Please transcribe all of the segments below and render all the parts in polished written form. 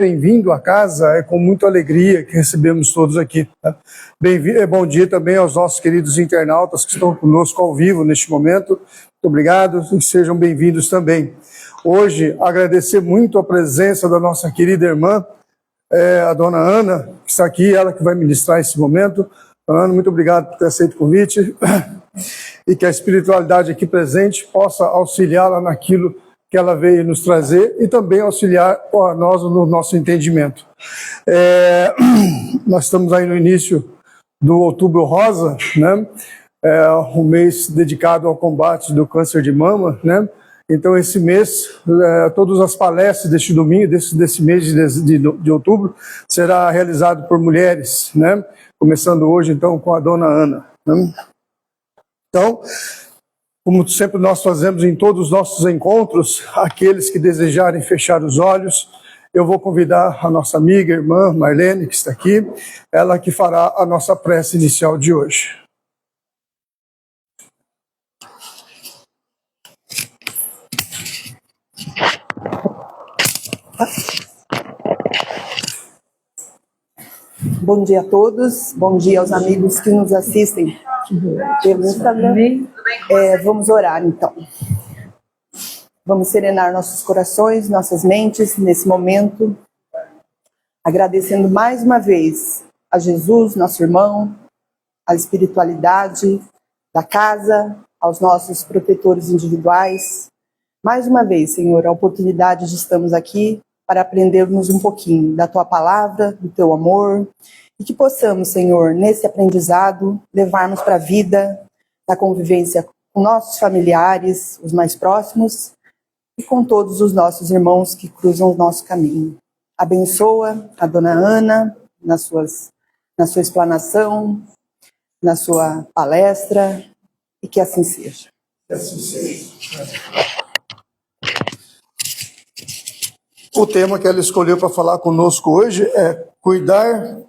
Bem-vindo à casa, é com muita alegria que recebemos todos aqui. Tá? Bom dia também aos nossos queridos internautas que estão conosco ao vivo neste momento. Muito obrigado e sejam bem-vindos também. Hoje, agradecer muito a presença da nossa querida irmã, a dona Ana, que está aqui, ela que vai ministrar esse momento. Dona Ana, muito obrigado por ter aceito o convite e que a espiritualidade aqui presente possa auxiliá-la naquilo que ela veio nos trazer e também auxiliar a nós no nosso entendimento. Nós estamos aí no início do Outubro Rosa, né? Um mês dedicado ao combate do câncer de mama, né? Então esse mês, todas as palestras deste domingo, desse mês de outubro, será realizado por mulheres, né? Começando hoje então com a dona Ana, né? Então, como sempre nós fazemos em todos os nossos encontros, aqueles que desejarem fechar os olhos, eu vou convidar a nossa amiga, irmã Marlene, que está aqui, ela que fará a nossa prece inicial de hoje. Bom dia a todos, bom dia aos amigos que nos assistem pelo Instagram. Vamos orar então. Vamos serenar nossos corações, nossas mentes nesse momento, agradecendo mais uma vez a Jesus, nosso irmão, a espiritualidade da casa, aos nossos protetores individuais. Mais uma vez, Senhor, a oportunidade de estarmos aqui para aprendermos um pouquinho da Tua palavra, do Teu amor, e que possamos, Senhor, nesse aprendizado, levarmos para a vida, na convivência com nossos familiares, os mais próximos, e com todos os nossos irmãos que cruzam o nosso caminho. Abençoa a dona Ana na sua explanação, na sua palestra, e que assim seja. Que assim seja. O tema que ela escolheu para falar conosco hoje é cuidar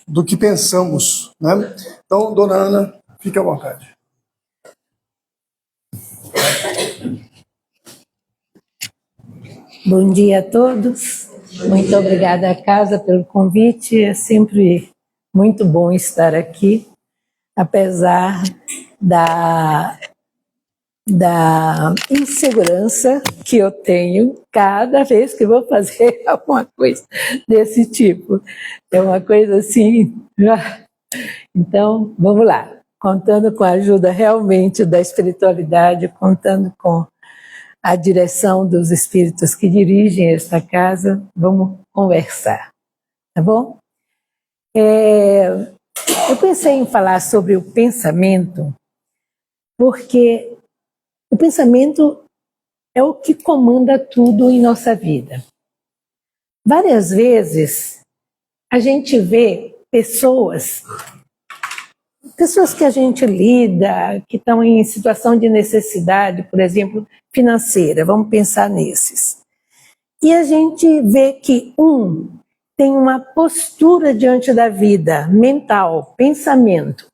do que pensamos, né? Então, dona Ana, fique à vontade. Bom dia a todos. Muito obrigada à casa pelo convite. É sempre muito bom estar aqui, apesar da insegurança que eu tenho cada vez que vou fazer alguma coisa desse tipo. É uma coisa assim. Então, vamos lá. Contando com a ajuda realmente da espiritualidade, contando com a direção dos espíritos que dirigem esta casa, vamos conversar, tá bom? Eu pensei em falar sobre o pensamento, porque o pensamento é o que comanda tudo em nossa vida. Várias vezes a gente vê pessoas que a gente lida, que estão em situação de necessidade, por exemplo, financeira, vamos pensar nesses. E a gente vê que tem uma postura diante da vida, mental, pensamento,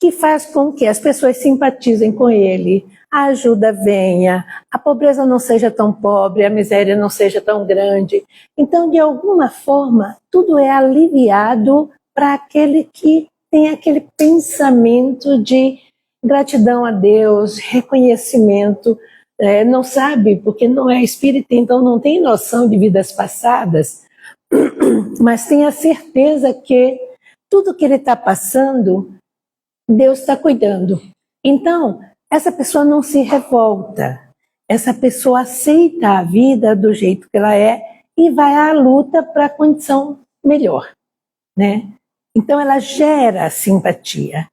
que faz com que as pessoas simpatizem com ele, a ajuda venha, a pobreza não seja tão pobre, a miséria não seja tão grande. Então, de alguma forma, tudo é aliviado para aquele que tem aquele pensamento de gratidão a Deus, reconhecimento, não sabe, porque não é espírita, então não tem noção de vidas passadas, mas tem a certeza que tudo que ele está passando, Deus está cuidando. Então, essa pessoa não se revolta, essa pessoa aceita a vida do jeito que ela é e vai à luta para a condição melhor, né? Então ela gera simpatia.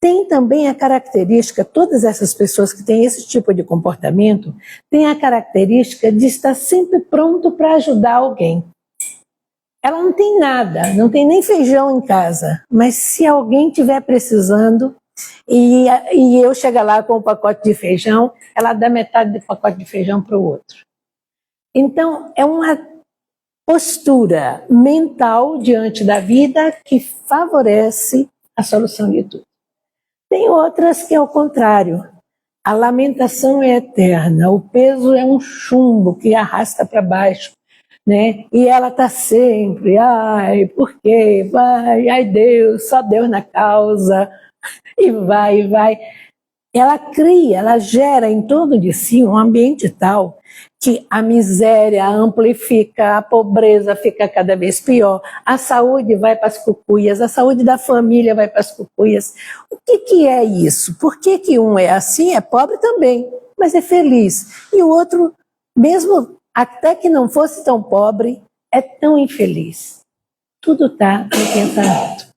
Tem também a característica, todas essas pessoas que têm esse tipo de comportamento, têm a característica de estar sempre pronto para ajudar alguém. Ela não tem nada, não tem nem feijão em casa, mas se alguém estiver precisando e eu chegar lá com um pacote de feijão, ela dá metade do pacote de feijão para o outro. Então é uma postura mental diante da vida que favorece a solução de tudo. Tem outras que é o contrário. A lamentação é eterna, o peso é um chumbo que arrasta para baixo. né? E ela está sempre, ai, por quê? Vai, ai Deus, só Deus na causa, e vai, e vai. Ela cria, ela gera em torno de si um ambiente tal que a miséria amplifica, a pobreza fica cada vez pior, a saúde vai para as cucuias, a saúde da família vai para as cucuias. O que é isso? Por que um é assim, é pobre também, mas é feliz, e o outro, mesmo até que não fosse tão pobre, é tão infeliz? Tudo está no pensamento,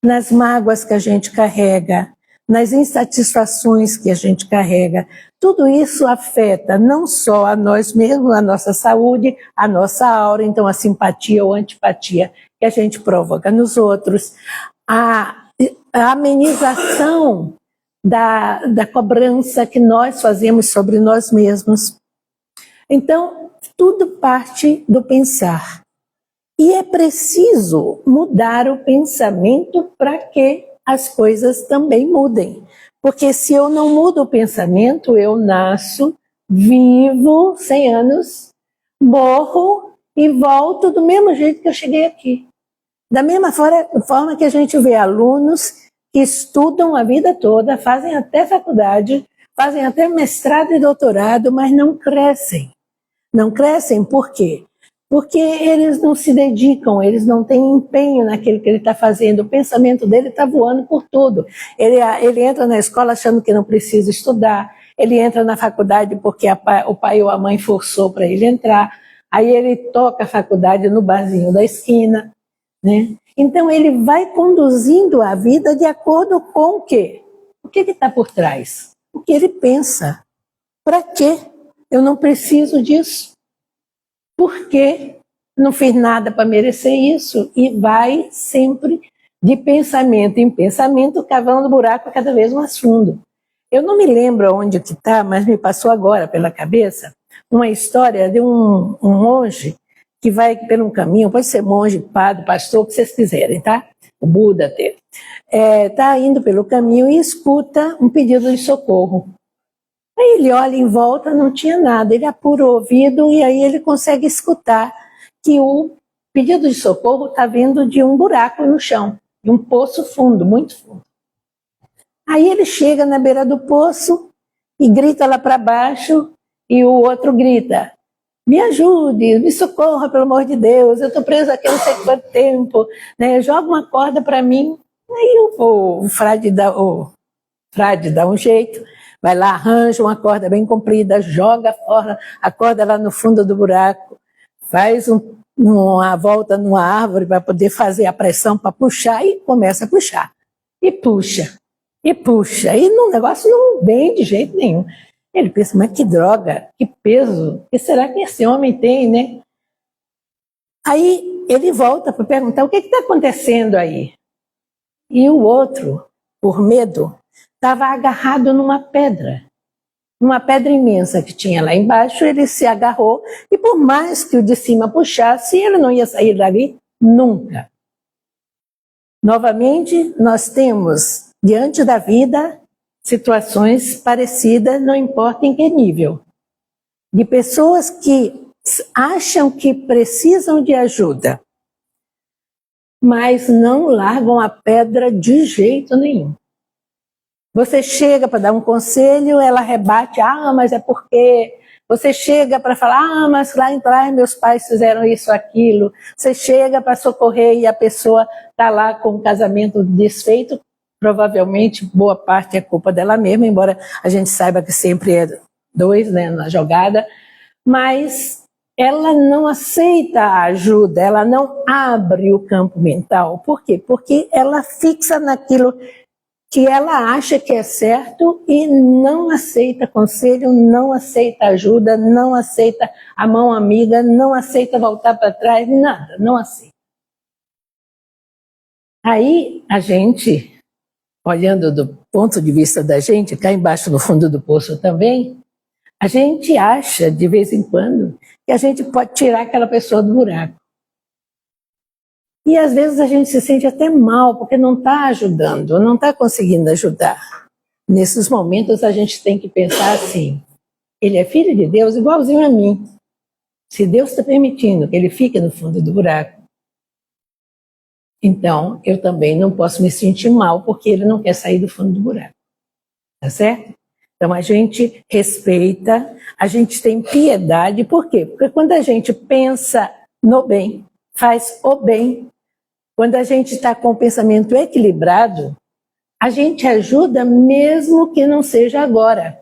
nas mágoas que a gente carrega, nas insatisfações que a gente carrega. Tudo isso afeta não só a nós mesmos, a nossa saúde, a nossa aura, então a simpatia ou antipatia que a gente provoca nos outros, a amenização da cobrança que nós fazemos sobre nós mesmos. Então, tudo parte do pensar. E é preciso mudar o pensamento para que as coisas também mudem. Porque se eu não mudo o pensamento, eu nasço, vivo 100 anos, morro e volto do mesmo jeito que eu cheguei aqui. Da mesma forma que a gente vê alunos que estudam a vida toda, fazem até faculdade, fazem até mestrado e doutorado, mas não crescem. Não crescem por quê? Porque eles não se dedicam, eles não têm empenho naquilo que ele está fazendo, o pensamento dele está voando por tudo. Ele entra na escola achando que não precisa estudar, ele entra na faculdade porque o pai ou a mãe forçou para ele entrar, aí ele toca a faculdade no barzinho da esquina, né? Então ele vai conduzindo a vida de acordo com o quê? O que está por trás? O que ele pensa. Para quê? Eu não preciso disso. Porque não fiz nada para merecer isso, e vai sempre de pensamento em pensamento, cavando o buraco cada vez mais fundo. Eu não me lembro onde que está, mas me passou agora pela cabeça uma história de um monge que vai por um caminho, pode ser monge, padre, pastor, o que vocês quiserem, tá? O Buda até. Está indo pelo caminho e escuta um pedido de socorro. Aí ele olha em volta, não tinha nada, ele apura o ouvido e aí ele consegue escutar que o pedido de socorro está vindo de um buraco no chão, de um poço fundo, muito fundo. Aí ele chega na beira do poço e grita lá para baixo, e o outro grita: me ajude, me socorra, pelo amor de Deus, eu estou preso aqui não sei quanto tempo, né? Joga uma corda para mim. Aí o frade dá um jeito, vai lá, arranja uma corda bem comprida, joga fora a corda lá no fundo do buraco, faz uma volta numa árvore para poder fazer a pressão para puxar, e começa a puxar. E puxa, e puxa, e o negócio não vem de jeito nenhum. Ele pensa, mas que droga, que peso, que será que esse homem tem, né? Aí ele volta para perguntar, o que está acontecendo aí? E o outro, por medo, estava agarrado numa pedra imensa que tinha lá embaixo. Ele se agarrou e por mais que o de cima puxasse, ele não ia sair dali nunca. Novamente, nós temos diante da vida situações parecidas, não importa em que nível, de pessoas que acham que precisam de ajuda, mas não largam a pedra de jeito nenhum. Você chega para dar um conselho, ela rebate, mas é porque... Você chega para falar, mas lá atrás meus pais fizeram isso, aquilo. Você chega para socorrer e a pessoa está lá com o casamento desfeito. Provavelmente, boa parte é culpa dela mesma, embora a gente saiba que sempre é dois, né, na jogada. Mas ela não aceita a ajuda, ela não abre o campo mental. Por quê? Porque ela fixa naquilo que ela acha que é certo e não aceita conselho, não aceita ajuda, não aceita a mão amiga, não aceita voltar para trás, nada, não aceita. Aí a gente, olhando do ponto de vista da gente, cá embaixo no fundo do poço também, a gente acha de vez em quando que a gente pode tirar aquela pessoa do buraco. E às vezes a gente se sente até mal, porque não está ajudando, não está conseguindo ajudar. Nesses momentos a gente tem que pensar assim, ele é filho de Deus igualzinho a mim. Se Deus está permitindo que ele fique no fundo do buraco, então eu também não posso me sentir mal porque ele não quer sair do fundo do buraco. Tá certo? Então a gente respeita, a gente tem piedade. Por quê? Porque quando a gente pensa no bem, faz o bem, quando a gente está com o pensamento equilibrado, a gente ajuda mesmo que não seja agora.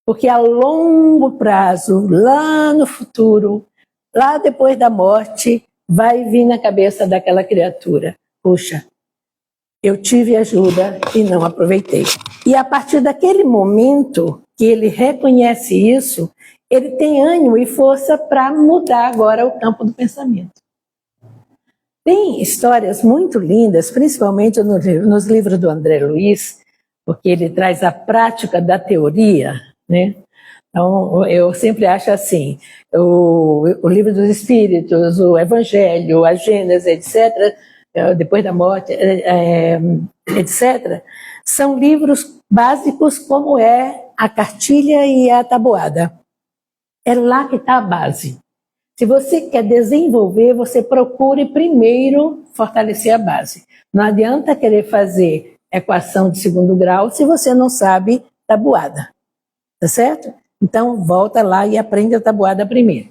Porque a longo prazo, lá no futuro, lá depois da morte, vai vir na cabeça daquela criatura: puxa, eu tive ajuda e não aproveitei. E a partir daquele momento que ele reconhece isso, ele tem ânimo e força para mudar agora o campo do pensamento. Tem histórias muito lindas, principalmente nos livros do André Luiz, porque ele traz a prática da teoria, né? Então, eu sempre acho assim, o Livro dos Espíritos, o Evangelho, a Gênesis, etc., depois da morte, etc., são livros básicos como é a cartilha e a tabuada. É lá que está a base. Se você quer desenvolver, você procure primeiro fortalecer a base. Não adianta querer fazer equação de segundo grau se você não sabe tabuada. Tá certo? Então, volta lá e aprende a tabuada primeiro.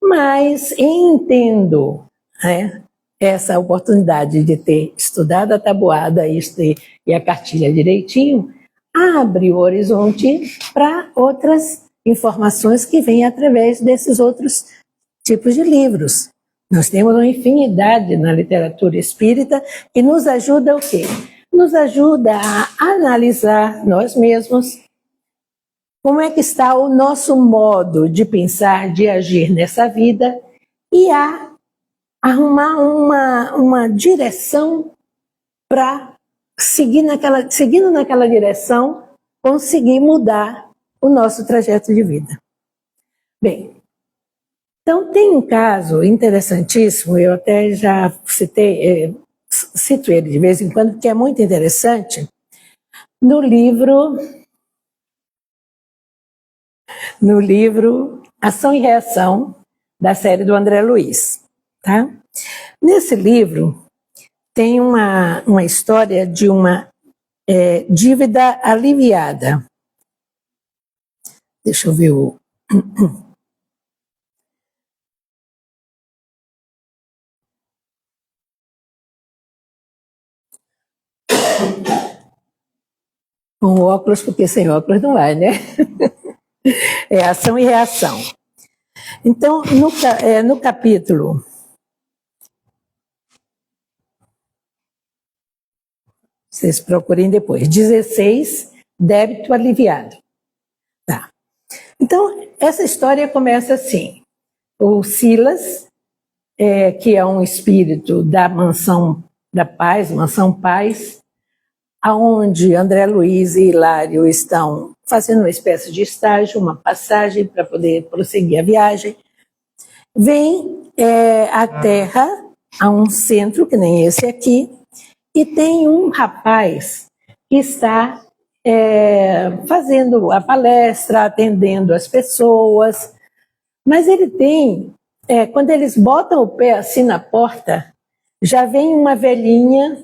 Mas, entendo, né, essa oportunidade de ter estudado a tabuada e a cartilha direitinho, abre o horizonte para outras informações que vêm através desses outros tipos de livros. Nós temos uma infinidade na literatura espírita que nos ajuda o quê? Nos ajuda a analisar nós mesmos, como é que está o nosso modo de pensar, de agir nessa vida e a arrumar uma direção para seguindo naquela direção, conseguir mudar o nosso trajeto de vida. Bem, então tem um caso interessantíssimo, eu até já cito ele de vez em quando, porque é muito interessante, no livro Ação e Reação, da série do André Luiz. Tá? Nesse livro, tem uma história de uma dívida aliviada. Deixa eu ver o... Com óculos, porque sem óculos não vai, né? É ação e reação. Então, no capítulo... Vocês procurem depois. 16, débito aliviado. Tá. Então, essa história começa assim. O Silas, que é um espírito da Mansão da Paz, Mansão Paz, aonde André Luiz e Hilário estão fazendo uma espécie de estágio, uma passagem para poder prosseguir a viagem, vem à Terra, a um centro, que nem esse aqui, e tem um rapaz que está fazendo a palestra, atendendo as pessoas, mas ele tem, quando eles botam o pé assim na porta, já vem uma velhinha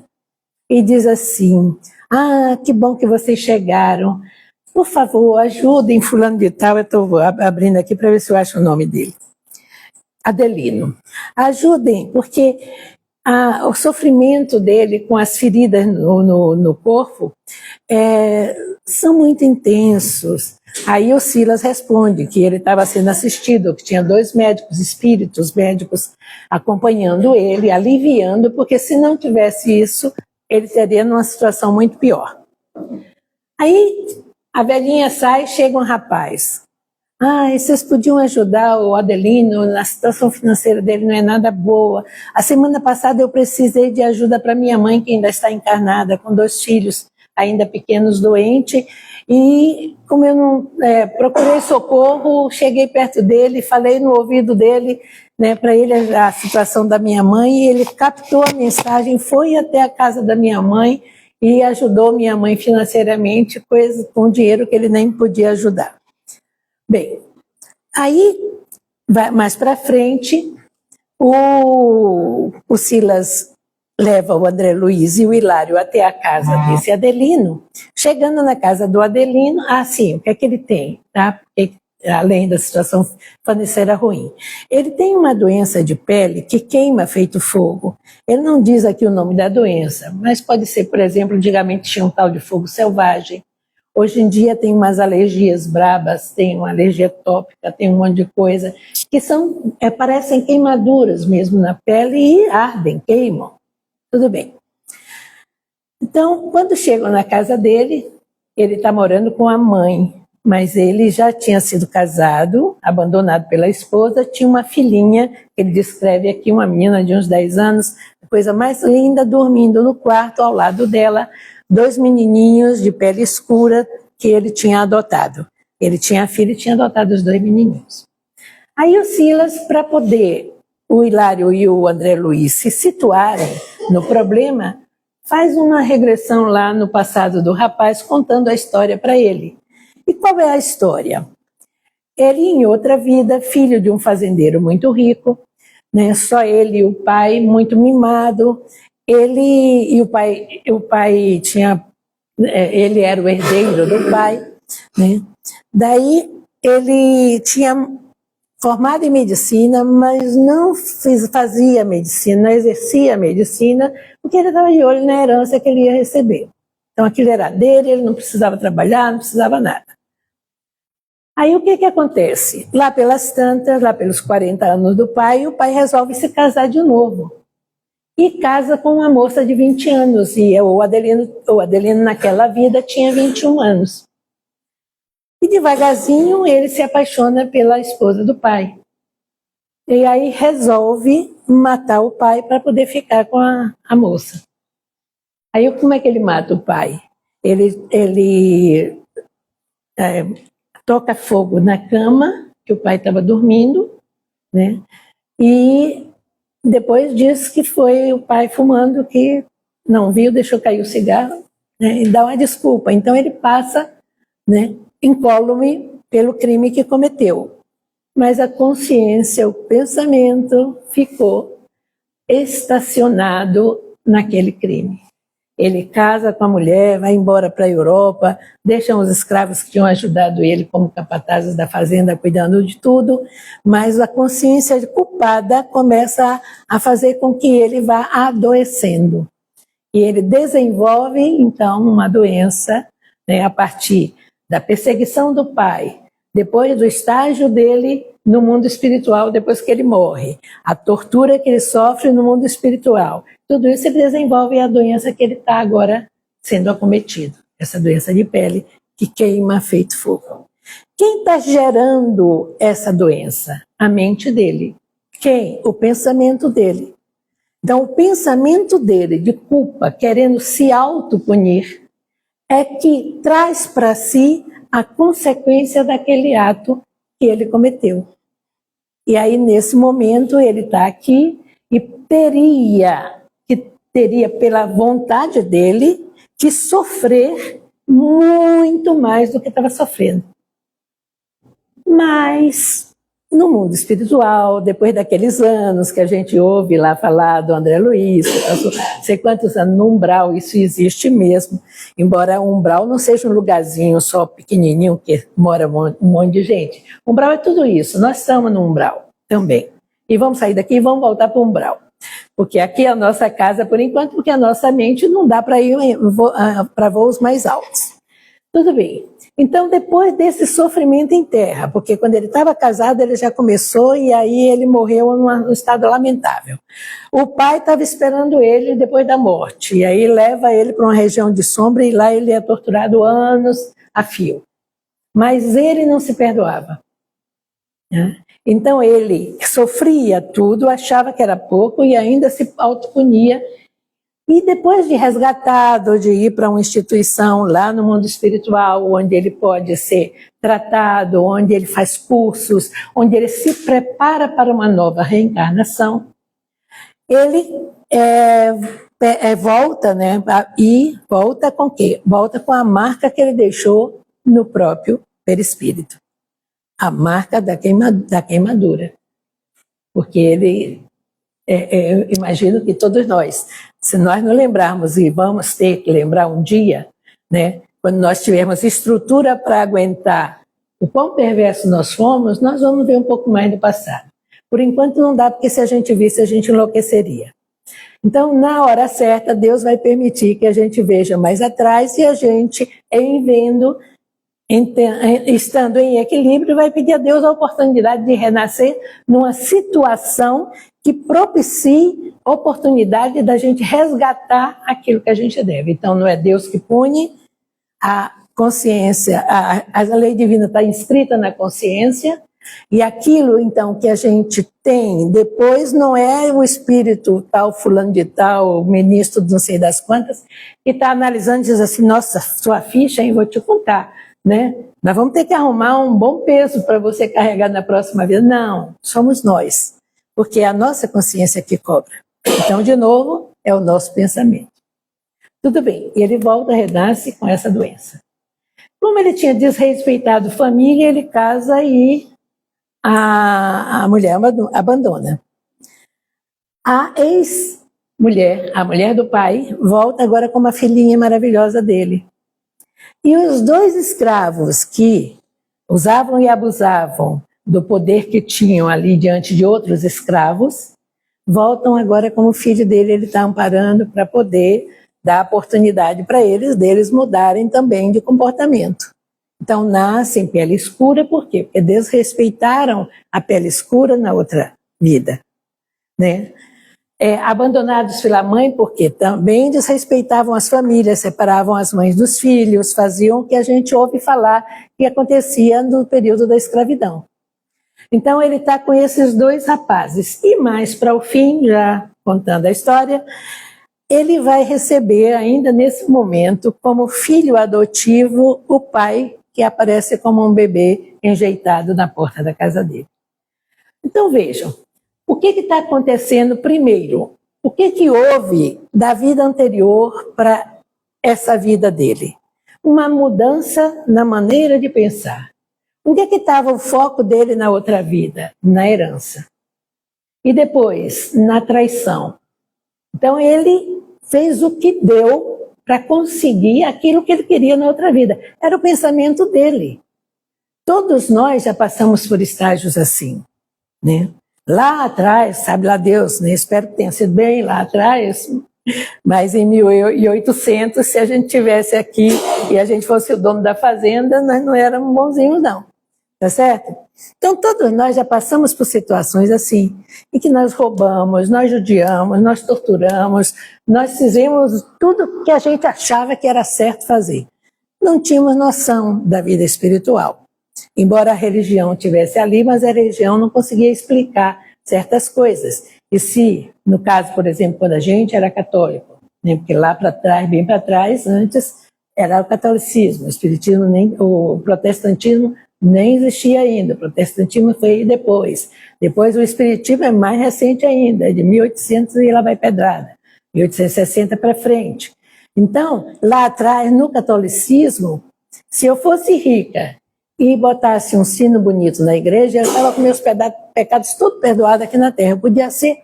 e diz assim: ah, que bom que vocês chegaram, por favor, ajudem fulano de tal, eu estou abrindo aqui para ver se eu acho o nome dele, Adelino, ajudem, porque o sofrimento dele com as feridas no corpo são muito intensos. Aí o Silas responde que ele estava sendo assistido, que tinha 2 médicos, espíritos médicos, acompanhando ele, aliviando, porque se não tivesse isso, ele seria numa situação muito pior. Aí a velhinha sai, chega um rapaz. Ah, vocês podiam ajudar o Adelino, a situação financeira dele não é nada boa. A semana passada eu precisei de ajuda para minha mãe, que ainda está encarnada, com 2 filhos ainda pequenos, doentes, e como eu não procurei socorro, cheguei perto dele, falei no ouvido dele, né, para ele a situação da minha mãe, e ele captou a mensagem, foi até a casa da minha mãe e ajudou minha mãe financeiramente, coisa com dinheiro que ele nem podia ajudar. Bem, aí Mais para frente, o Silas leva o André Luiz e o Hilário até a casa desse Adelino. Chegando na casa do Adelino, sim, o que é que ele tem? Tá? Além da situação financeira ruim. Ele tem uma doença de pele que queima feito fogo. Ele não diz aqui o nome da doença, mas pode ser, por exemplo, antigamente tinha um tal de fogo selvagem. Hoje em dia tem umas alergias brabas, tem uma alergia tópica, tem um monte de coisa, que parecem queimaduras mesmo na pele e ardem, queimam. Tudo bem. Então, quando chegam na casa dele, ele está morando com a mãe, mas ele já tinha sido casado, abandonado pela esposa, tinha uma filhinha, ele descreve aqui, uma menina de uns 10 anos, a coisa mais linda, dormindo no quarto ao lado dela, 2 menininhos de pele escura que ele tinha adotado. Ele tinha a filha e tinha adotado os 2 menininhos. Aí o Silas, para poder o Hilário e o André Luiz se situarem no problema, faz uma regressão lá no passado do rapaz, contando a história para ele. E qual é a história? Ele, em outra vida, filho de um fazendeiro muito rico, né, só ele e o pai, muito mimado. O pai tinha, ele era o herdeiro do pai, né? Daí ele tinha formado em medicina, mas não fazia medicina, não exercia a medicina, porque ele estava de olho na herança que ele ia receber. Então aquilo era dele, ele não precisava trabalhar, não precisava nada. Aí o que acontece? Lá pelas tantas, lá pelos 40 anos do pai, o pai resolve se casar de novo. E casa com uma moça de 20 anos, e o Adelino naquela vida tinha 21 anos. E devagarzinho ele se apaixona pela esposa do pai. E aí resolve matar o pai para poder ficar com a moça. Aí como é que ele mata o pai? Ele toca fogo na cama, que o pai estava dormindo, né? E depois diz que foi o pai fumando que não viu, deixou cair o cigarro, né? E dá uma desculpa. Então ele passa, né, incólume pelo crime que cometeu. Mas a consciência, o pensamento ficou estacionado naquele crime. Ele casa com a mulher, vai embora para a Europa, deixa os escravos que tinham ajudado ele como capatazes da fazenda, cuidando de tudo, mas a consciência culpada começa a fazer com que ele vá adoecendo. E ele desenvolve, então, uma doença, né, a partir da perseguição do pai, depois do estágio dele no mundo espiritual, depois que ele morre, a tortura que ele sofre no mundo espiritual. Tudo isso ele desenvolve a doença que ele está agora sendo acometido, essa doença de pele que queima feito fogo. Quem está gerando essa doença? A mente dele. Quem? O pensamento dele. Então, o pensamento dele de culpa, querendo se autopunir, é que traz para si a consequência daquele ato que ele cometeu. E aí, nesse momento, ele está aqui e teria, pela vontade dele, que sofrer muito mais do que estava sofrendo. Mas, no mundo espiritual, depois daqueles anos que a gente ouve lá falar do André Luiz, não sei quantos anos no umbral, isso existe mesmo. Embora o umbral não seja um lugarzinho só pequenininho que mora um monte de gente. O umbral é tudo isso, nós estamos no umbral também. E vamos sair daqui e vamos voltar para o umbral. Porque aqui é a nossa casa, por enquanto, porque a nossa mente não dá para ir para voos mais altos. Tudo bem. Então, depois desse sofrimento em terra, porque quando ele estava casado, ele já começou e aí ele morreu num estado lamentável. O pai estava esperando ele depois da morte, e aí leva ele para uma região de sombra e lá ele é torturado anos a fio. Mas ele não se perdoava, né? Então ele sofria tudo, achava que era pouco e ainda se autopunia. E depois de resgatado, de ir para uma instituição lá no mundo espiritual, onde ele pode ser tratado, onde ele faz cursos, onde ele se prepara para uma nova reencarnação, ele volta, né? E volta com o quê? Volta com a marca que ele deixou no próprio perispírito. A marca da queimadura. porque ele, eu imagino que todos nós, se nós não lembrarmos, e vamos ter que lembrar um dia, né, quando nós tivermos estrutura para aguentar o quão perverso nós fomos, nós vamos ver um pouco mais do passado. Por enquanto não dá, porque se a gente visse, a gente enlouqueceria. Então, na hora certa, Deus vai permitir que a gente veja mais atrás e a gente, em vendo, estando em equilíbrio, vai pedir a Deus a oportunidade de renascer numa situação que propicie a oportunidade da gente resgatar aquilo que a gente deve. Então, não é Deus que pune, a consciência, a lei divina está inscrita na consciência, e aquilo, então, que a gente tem depois não é o espírito tal, fulano de tal, o ministro de não sei das quantas, que está analisando e diz assim, nossa, sua ficha, hein, vou te contar, né? Nós vamos ter que arrumar um bom peso para você carregar na próxima vida. Não, somos nós, porque é a nossa consciência que cobra. Então, de novo, é o nosso pensamento. Tudo bem, e ele volta, renasce com essa doença. Como ele tinha desrespeitado família, ele casa e a mulher abandona. A ex-mulher, a mulher do pai, volta agora com uma filhinha maravilhosa dele. E os dois escravos que usavam e abusavam do poder que tinham ali diante de outros escravos, voltam agora como filho dele, ele está amparando para poder dar oportunidade para eles, deles mudarem também de comportamento. Então nascem pele escura, por quê? Porque desrespeitaram a pele escura na outra vida, né? Abandonados pela mãe, porque também desrespeitavam as famílias, separavam as mães dos filhos, faziam o que a gente ouve falar que acontecia no período da escravidão. Então ele está com esses dois rapazes, e mais para o fim, já contando a história, ele vai receber ainda nesse momento, como filho adotivo, o pai que aparece como um bebê enjeitado na porta da casa dele. Então vejam, o que está acontecendo primeiro? O que houve da vida anterior para essa vida dele? Uma mudança na maneira de pensar. Onde é que estava o foco dele na outra vida? Na herança. E depois, na traição. Então ele fez o que deu para conseguir aquilo que ele queria na outra vida. Era o pensamento dele. Todos nós já passamos por estágios assim, né? Lá atrás, sabe lá Deus, né? Espero que tenha sido bem lá atrás, mas em 1800, se a gente tivesse aqui e a gente fosse o dono da fazenda, nós não éramos bonzinhos não, tá certo? Então todos nós já passamos por situações assim, em que nós roubamos, nós judiamos, nós torturamos, nós fizemos tudo que a gente achava que era certo fazer. Não tínhamos noção da vida espiritual. Embora a religião tivesse ali, mas a religião não conseguia explicar certas coisas. E se, no caso, por exemplo, quando a gente era católico, né, porque lá para trás, bem para trás, antes era o catolicismo, o espiritismo, o protestantismo nem existia ainda, o protestantismo foi depois. Depois o espiritismo é mais recente ainda, de 1800 e lá vai pedrada, 1860 para frente. Então, lá atrás, no catolicismo, se eu fosse rica e botasse um sino bonito na igreja, eu estava com meus pecados todos perdoados aqui na terra. Eu podia ser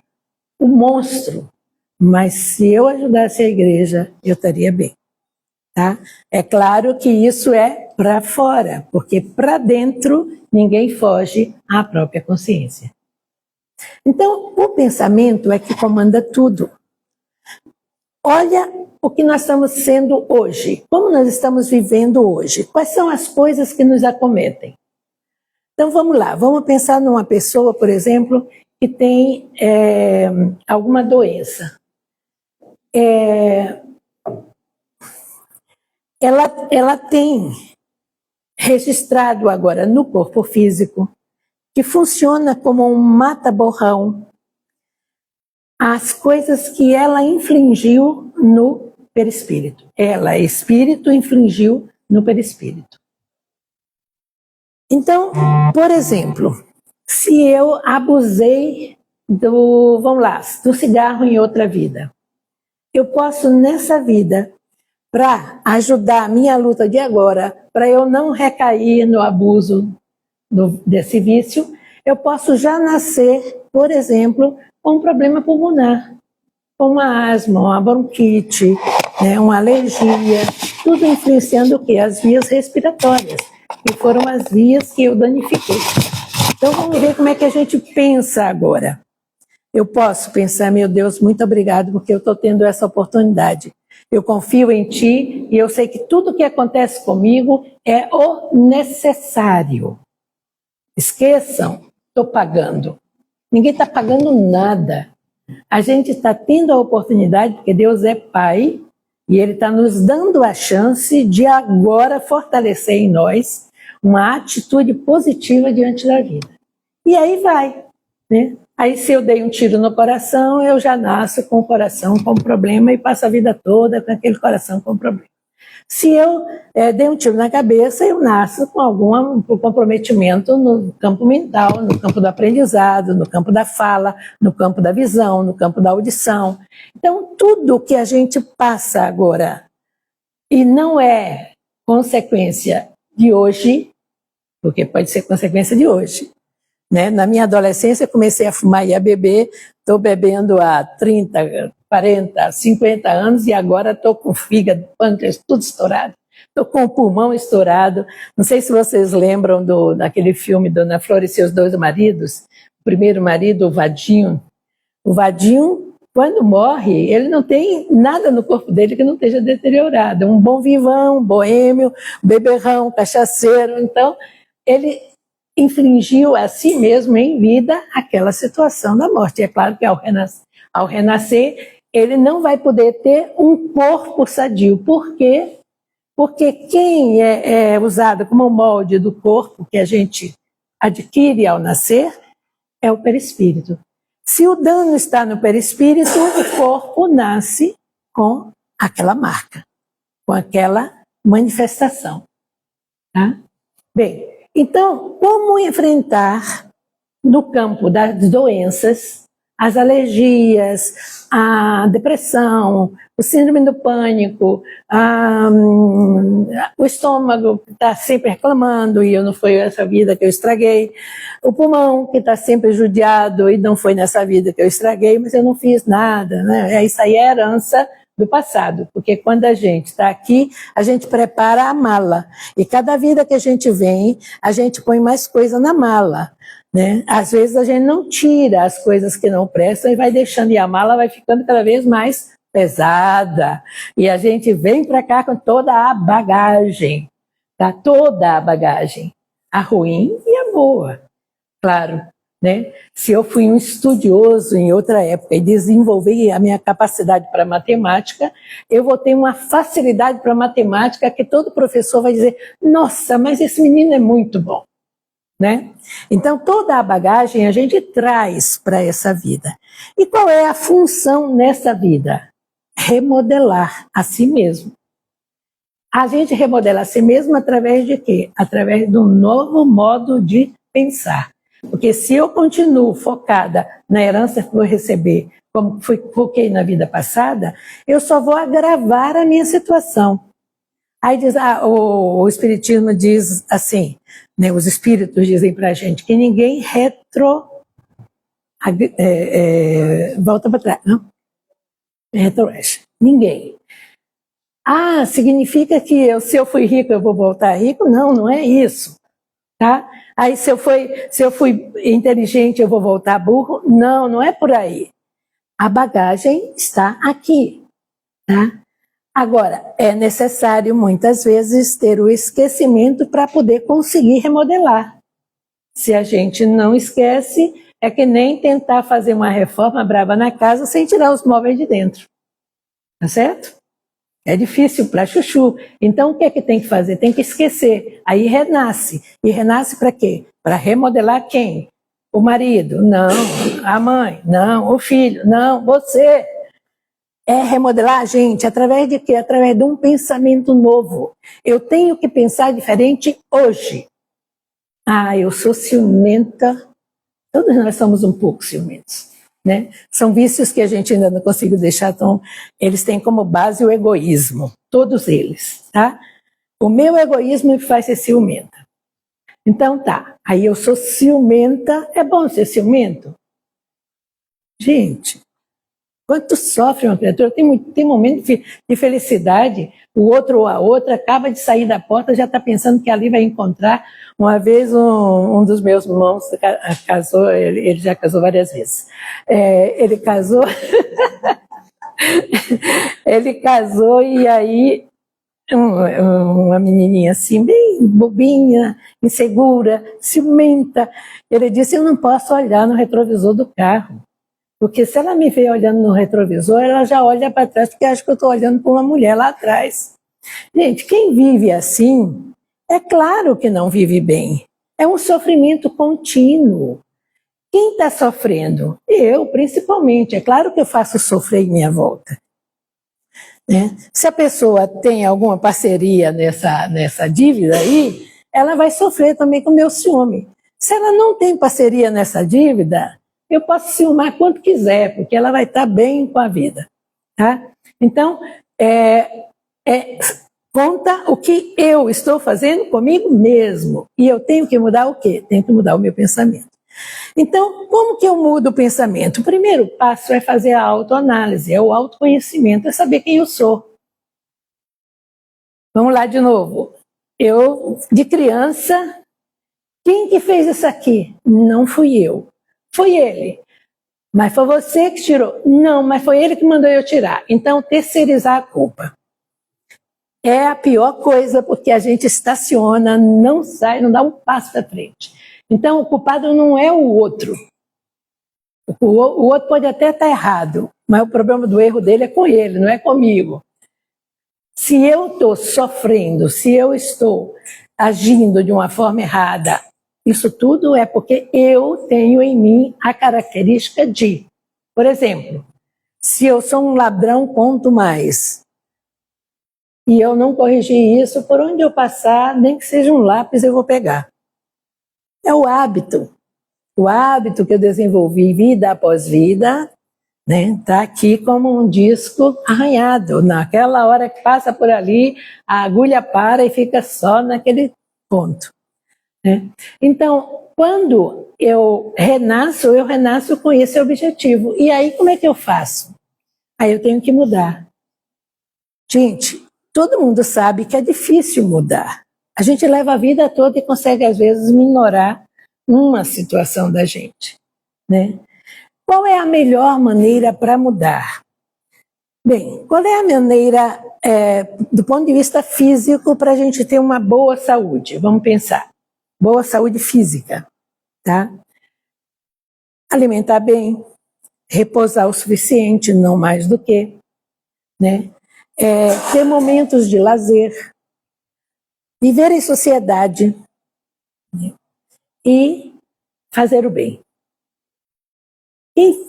um monstro, mas se eu ajudasse a igreja, eu estaria bem. Tá? É claro que isso é para fora, porque para dentro ninguém foge à própria consciência. Então, o pensamento é que comanda tudo. Olha o que nós estamos sendo hoje, como nós estamos vivendo hoje, quais são as coisas que nos acometem. Então vamos lá, vamos pensar numa pessoa, por exemplo, que tem alguma doença. Ela tem registrado agora no corpo físico, que funciona como um mata-borrão, as coisas que ela infligiu no perispírito. Ela, espírito, infligiu no perispírito. Então, por exemplo, se eu abusei do cigarro em outra vida, eu posso nessa vida, para ajudar a minha luta de agora, para eu não recair no abuso desse vício, eu posso já nascer, por exemplo, com um problema pulmonar, com uma asma, uma bronquite, né, uma alergia, tudo influenciando o quê? As vias respiratórias, que foram as vias que eu danifiquei. Então vamos ver como é que a gente pensa agora. Eu posso pensar, meu Deus, muito obrigado, porque eu estou tendo essa oportunidade. Eu confio em Ti e eu sei que tudo que acontece comigo é o necessário. Esqueçam, estou pagando. Ninguém está pagando nada. A gente está tendo a oportunidade, porque Deus é Pai, e Ele está nos dando a chance de agora fortalecer em nós uma atitude positiva diante da vida. E aí vai, né? Aí se eu dei um tiro no coração, eu já nasço com o coração com problema e passo a vida toda com aquele coração com problema. Se eu dei um tiro na cabeça, eu nasço com algum comprometimento no campo mental, no campo do aprendizado, no campo da fala, no campo da visão, no campo da audição. Então, tudo que a gente passa agora e não é consequência de hoje, porque pode ser consequência de hoje, né? Na minha adolescência, eu comecei a fumar e a beber, estou bebendo há 30, 40, 50 anos e agora estou com fígado, pâncreas, tudo estourado. Estou com o pulmão estourado. Não sei se vocês lembram daquele filme Dona Flor e seus dois maridos. O primeiro marido, o Vadinho. O Vadinho, quando morre, ele não tem nada no corpo dele que não esteja deteriorado. Um bom vivão, um boêmio, beberrão, cachaceiro. Então, ele infligiu a si mesmo em vida aquela situação da morte. E é claro que ao renascer, ele não vai poder ter um corpo sadio. Por quê? Porque quem é usado como molde do corpo que a gente adquire ao nascer é o perispírito. Se o dano está no perispírito, o corpo nasce com aquela marca, com aquela manifestação. Tá? Bem, então, como enfrentar no campo das doenças, as alergias, a depressão, o síndrome do pânico, o estômago que está sempre reclamando e não foi essa vida que eu estraguei, o pulmão que está sempre judiado e não foi nessa vida que eu estraguei, mas eu não fiz nada, né? Isso aí é herança do passado, porque quando a gente está aqui, a gente prepara a mala, e cada vida que a gente vem, a gente põe mais coisa na mala, né? Às vezes a gente não tira as coisas que não prestam e vai deixando, e a mala vai ficando cada vez mais pesada, e a gente vem para cá com toda a bagagem, tá? Toda a bagagem, a ruim e a boa, claro. Né? Se eu fui um estudioso em outra época e desenvolvi a minha capacidade para matemática, eu vou ter uma facilidade para matemática que todo professor vai dizer, nossa, mas esse menino é muito bom. Né? Então toda a bagagem a gente traz para essa vida. E qual é a função nessa vida? Remodelar a si mesmo. A gente remodela a si mesmo através de quê? Através de um novo modo de pensar. Porque se eu continuo focada na herança que vou receber, como foquei na vida passada, eu só vou agravar a minha situação. Aí diz, o Espiritismo diz assim, né, os espíritos dizem pra gente que ninguém volta para trás, não? Retroage. Ninguém. Significa que se eu fui rico, eu vou voltar rico? Não, não é isso. Tá? Aí se eu fui inteligente, eu vou voltar burro? Não, não é por aí. A bagagem está aqui. Tá? Agora, é necessário muitas vezes ter o esquecimento para poder conseguir remodelar. Se a gente não esquece, é que nem tentar fazer uma reforma brava na casa sem tirar os móveis de dentro. Tá certo? É difícil para chuchu. Então o que é que tem que fazer? Tem que esquecer. Aí renasce. E renasce para quê? Para remodelar quem? O marido? Não. A mãe? Não. O filho? Não. Você. É remodelar a gente através de quê? Através de um pensamento novo. Eu tenho que pensar diferente hoje. Eu sou ciumenta. Todos nós somos um pouco ciumentos. Né? São vícios que a gente ainda não conseguiu deixar, então eles têm como base o egoísmo, todos eles, tá? O meu egoísmo me faz ser ciumenta. Então tá, Aí eu sou ciumenta. É bom ser ciumento? Gente, quanto sofre uma criatura? Tem momento de felicidade, o outro ou a outra acaba de sair da porta, já está pensando que ali vai encontrar. Uma vez um dos meus irmãos casou, ele já casou várias vezes. Ele casou, ele casou e aí uma menininha assim, bem bobinha, insegura, ciumenta. Ele disse, eu não posso olhar no retrovisor do carro. Porque se ela me vê olhando no retrovisor, ela já olha para trás, porque acha que eu estou olhando para uma mulher lá atrás. Gente, quem vive assim, é claro que não vive bem. É um sofrimento contínuo. Quem está sofrendo? Eu, principalmente. É claro que eu faço sofrer em minha volta. Né? Se a pessoa tem alguma parceria nessa dívida aí, ela vai sofrer também com o meu ciúme. Se ela não tem parceria nessa dívida, eu posso ciúmar quanto quiser, porque ela vai estar bem com a vida. Tá? Então, conta o que eu estou fazendo comigo mesmo. E eu tenho que mudar o quê? Tenho que mudar o meu pensamento. Então, como que eu mudo o pensamento? O primeiro passo é fazer a autoanálise, é o autoconhecimento, é saber quem eu sou. Vamos lá de novo. Eu, de criança, quem que fez isso aqui? Não fui eu. Foi ele. Mas foi você que tirou? Não, mas foi ele que mandou eu tirar. Então, terceirizar a culpa. É a pior coisa, porque a gente estaciona, não sai, não dá um passo para frente. Então, o culpado não é o outro. O outro pode até estar errado, mas o problema do erro dele é com ele, não é comigo. Se eu estou sofrendo, se eu estou agindo de uma forma errada, isso tudo é porque eu tenho em mim a característica de, por exemplo, se eu sou um ladrão, conto mais. E eu não corrigi isso, por onde eu passar, nem que seja um lápis, eu vou pegar. É o hábito que eu desenvolvi vida após vida, né? Tá aqui como um disco arranhado. Naquela hora que passa por ali, a agulha para e fica só naquele ponto. Né? Então, quando eu renasço com esse objetivo. E aí, como é que eu faço? Aí eu tenho que mudar. Gente, todo mundo sabe que é difícil mudar. A gente leva a vida toda e consegue, às vezes, minorar uma situação da gente. Né? Qual é a melhor maneira para mudar? Bem, qual é a maneira, do ponto de vista físico, para a gente ter uma boa saúde? Vamos pensar. Boa saúde física. Tá? Alimentar bem, repousar o suficiente, não mais do que. Né? Ter momentos de lazer, viver em sociedade, né? E fazer o bem. Quem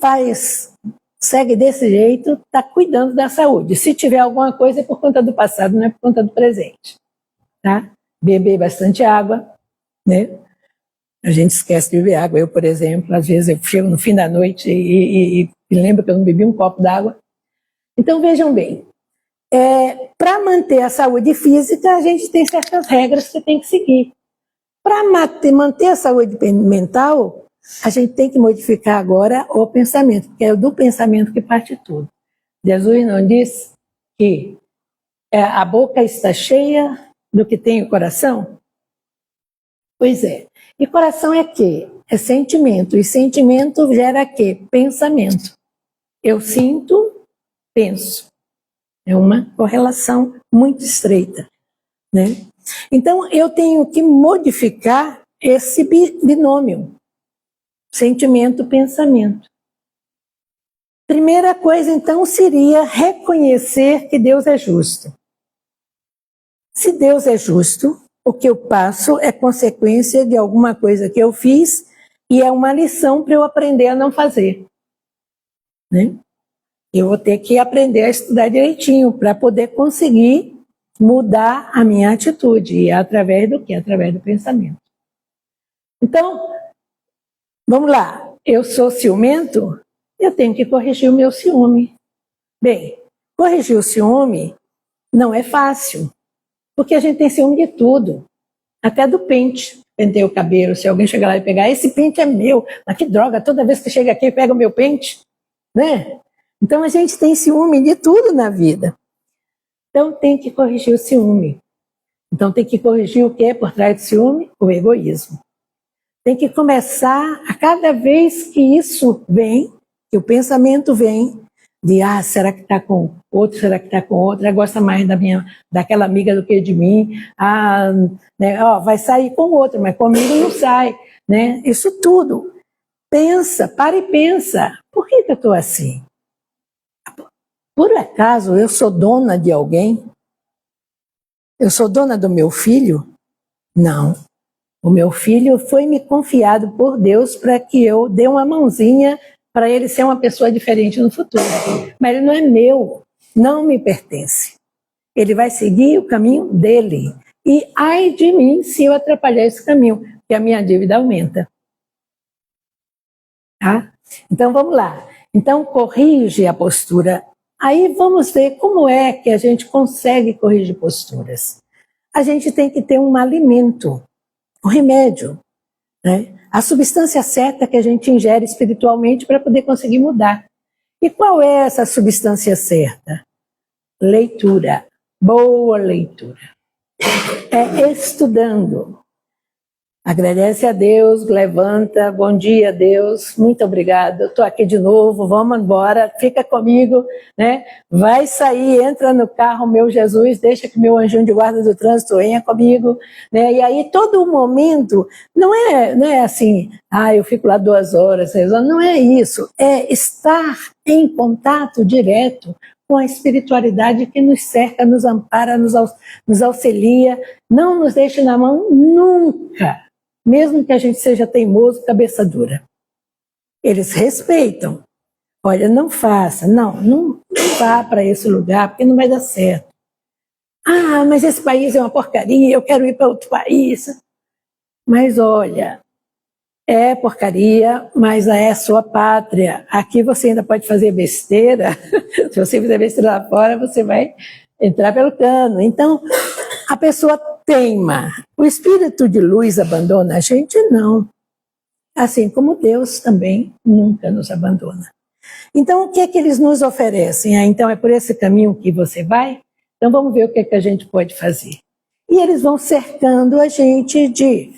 segue desse jeito, está cuidando da saúde. Se tiver alguma coisa é por conta do passado, não é por conta do presente. Tá? Beber bastante água, né? A gente esquece de beber água. Eu, por exemplo, às vezes eu chego no fim da noite e lembro que eu não bebi um copo d'água. Então, vejam bem, para manter a saúde física, a gente tem certas regras que tem que seguir. Para manter a saúde mental, a gente tem que modificar agora o pensamento, porque é do pensamento que parte tudo. Jesus não diz que a boca está cheia do que tem o coração? Pois é. E coração é quê? É sentimento. E sentimento gera quê? Pensamento. Eu sinto, penso. É uma correlação muito estreita, né? Então, eu tenho que modificar esse binômio, sentimento-pensamento. Primeira coisa, então, seria reconhecer que Deus é justo. Se Deus é justo, o que eu passo é consequência de alguma coisa que eu fiz e é uma lição para eu aprender a não fazer. Né? Eu vou ter que aprender a estudar direitinho para poder conseguir mudar a minha atitude. E é através do quê? Através do pensamento. Então, vamos lá. Eu sou ciumento? Eu tenho que corrigir o meu ciúme. Bem, corrigir o ciúme não é fácil, porque a gente tem ciúme de tudo, até do pente. pentei o cabelo, se alguém chegar lá e pegar, esse pente é meu, mas que droga, toda vez que chega aqui pega o meu pente, né? Então a gente tem ciúme de tudo na vida. Então tem que corrigir o ciúme. Então tem que corrigir o que é por trás do ciúme? O egoísmo. Tem que começar a cada vez que isso vem, que o pensamento vem, de será que está com outro, será que está com outra, gosta mais daquela amiga do que de mim, né, vai sair com outro, mas comigo não sai, né? Isso tudo. Pensa, para e pensa, por que eu estou assim? Por acaso eu sou dona de alguém? Eu sou dona do meu filho? Não. O meu filho foi me confiado por Deus para que eu dê uma mãozinha para ele ser uma pessoa diferente no futuro. Mas ele não é meu, não me pertence. Ele vai seguir o caminho dele. E ai de mim se eu atrapalhar esse caminho, porque a minha dívida aumenta. Tá? Então vamos lá. Então corrige a postura. Aí vamos ver como é que a gente consegue corrigir posturas. A gente tem que ter um alimento, um remédio, né? A substância certa que a gente ingere espiritualmente para poder conseguir mudar. E qual é essa substância certa? Leitura, boa leitura. É estudando. Agradece a Deus, levanta, bom dia Deus, muito obrigado, estou aqui de novo, vamos embora, fica comigo, né? Vai sair, entra no carro, meu Jesus, deixa que meu anjinho de guarda do trânsito venha comigo, né? E aí todo momento, não é assim, eu fico lá 2 horas, 6 horas, não é isso, é estar em contato direto com a espiritualidade que nos cerca, nos ampara, nos auxilia, não nos deixa na mão nunca. Mesmo que a gente seja teimoso, cabeça dura. Eles respeitam. Olha, não faça, não vá para esse lugar, porque não vai dar certo. Mas esse país é uma porcaria, eu quero ir para outro país. Mas olha, é porcaria, mas é a sua pátria. Aqui você ainda pode fazer besteira. Se você fizer besteira lá fora, você vai entrar pelo cano. Então, a pessoa teima. O espírito de luz abandona a gente? Não. Assim como Deus também nunca nos abandona. Então, o que é que eles nos oferecem? Então, é por esse caminho que você vai? Então, vamos ver o que é que a gente pode fazer. E eles vão cercando a gente de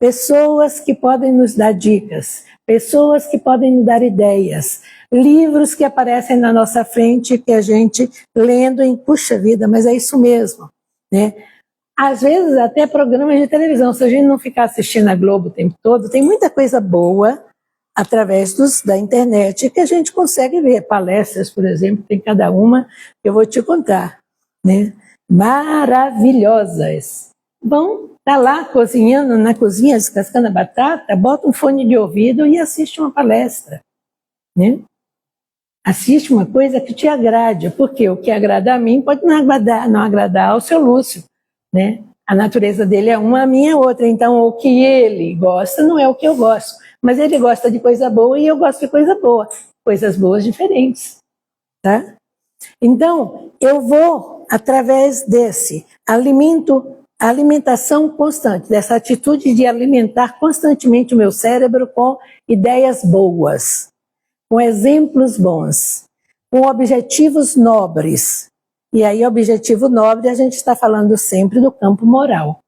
pessoas que podem nos dar dicas, pessoas que podem nos dar ideias, livros que aparecem na nossa frente que a gente lendo em puxa vida, mas é isso mesmo, né? Às vezes até programas de televisão, se a gente não ficar assistindo a Globo o tempo todo, tem muita coisa boa através da internet que a gente consegue ver. Palestras, por exemplo, tem cada uma que eu vou te contar, né? Maravilhosas. Vão tá lá cozinhando na cozinha, descascando a batata, bota um fone de ouvido e assiste uma palestra, né? Assiste uma coisa que te agrade, porque o que agrada a mim pode não agradar ao seu Lúcio, né? A natureza dele é uma, a minha é outra, então o que ele gosta não é o que eu gosto, mas ele gosta de coisa boa e eu gosto de coisa boa, coisas boas diferentes, tá? Então, eu vou, através desse alimentação constante, dessa atitude de alimentar constantemente o meu cérebro com ideias boas, com exemplos bons, com objetivos nobres. E aí, objetivo nobre, a gente está falando sempre do campo moral.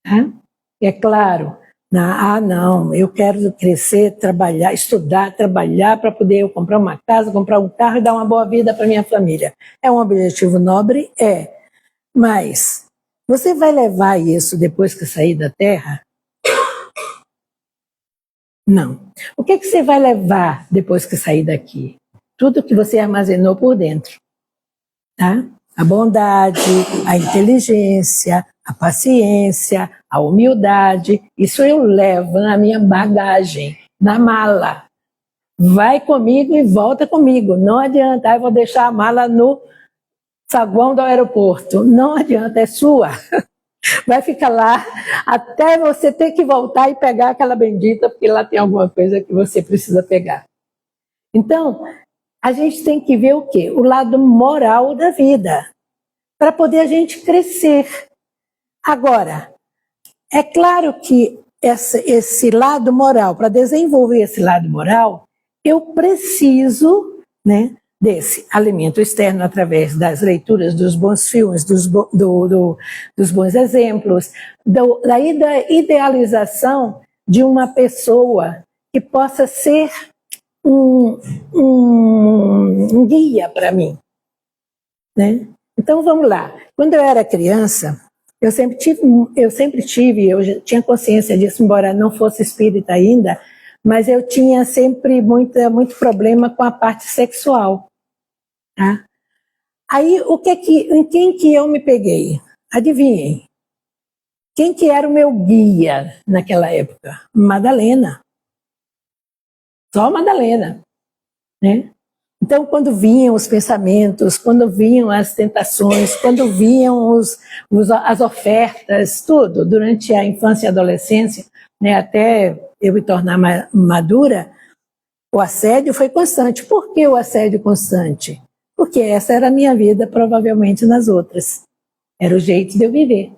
Tá? É claro, não, eu quero crescer, trabalhar, estudar, trabalhar para poder eu comprar uma casa, comprar um carro e dar uma boa vida para minha família. É um objetivo nobre? É. Mas você vai levar isso depois que sair da Terra? Não. O que você vai levar depois que sair daqui? Tudo que você armazenou por dentro. Tá? A bondade, a inteligência, a paciência, a humildade, isso eu levo na minha bagagem, na mala. Vai comigo e volta comigo. Não adianta, eu vou deixar a mala no saguão do aeroporto. Não adianta, é sua. Vai ficar lá até você ter que voltar e pegar aquela bendita, porque lá tem alguma coisa que você precisa pegar. Então, a gente tem que ver o quê? O lado moral da vida, para poder a gente crescer. Agora, É claro que esse lado moral, para desenvolver esse lado moral, eu preciso, né, desse alimento externo através das leituras dos bons filmes, dos bons exemplos, da idealização de uma pessoa que possa ser um guia para mim, né? Então vamos lá. Quando eu era criança, eu sempre tive, eu já tinha consciência disso, embora não fosse espírita ainda, mas eu tinha sempre muito problema com a parte sexual. Tá? Aí, em quem que eu me peguei? Adivinhem. Quem que era o meu guia naquela época? Madalena. Só Madalena, né? Então, quando vinham os pensamentos, quando vinham as tentações, quando vinham as ofertas, tudo, durante a infância e adolescência, né, até eu me tornar madura, o assédio foi constante. Por que o assédio constante? Porque essa era a minha vida, provavelmente, nas outras. Era o jeito de eu viver.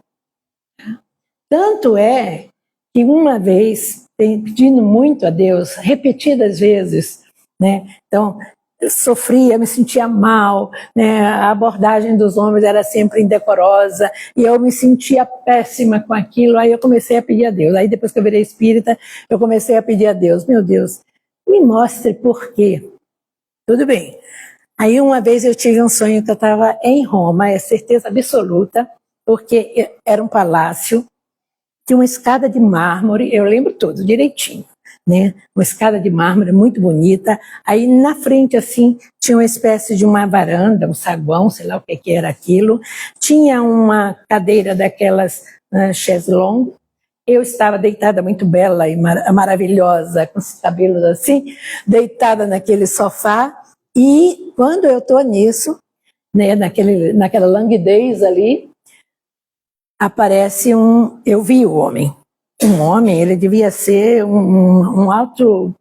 Tanto é que uma vez, pedindo muito a Deus, repetidas vezes, né, então, eu sofria, me sentia mal, né, a abordagem dos homens era sempre indecorosa, e eu me sentia péssima com aquilo, aí eu comecei a pedir a Deus. Aí depois que eu virei espírita, eu comecei a pedir a Deus, meu Deus, me mostre por quê. Tudo bem. Aí uma vez eu tive um sonho que eu estava em Roma, é certeza absoluta, porque era um palácio, tinha uma escada de mármore, eu lembro tudo direitinho, né? Uma escada de mármore muito bonita, aí na frente assim tinha uma espécie de uma varanda, um saguão, sei lá o que era aquilo, tinha uma cadeira daquelas chaise longue, eu estava deitada muito bela e maravilhosa, com os cabelos assim, deitada naquele sofá, e quando eu estou nisso, né, naquela languidez ali, aparece eu vi o homem. Um homem, ele devia ser do alto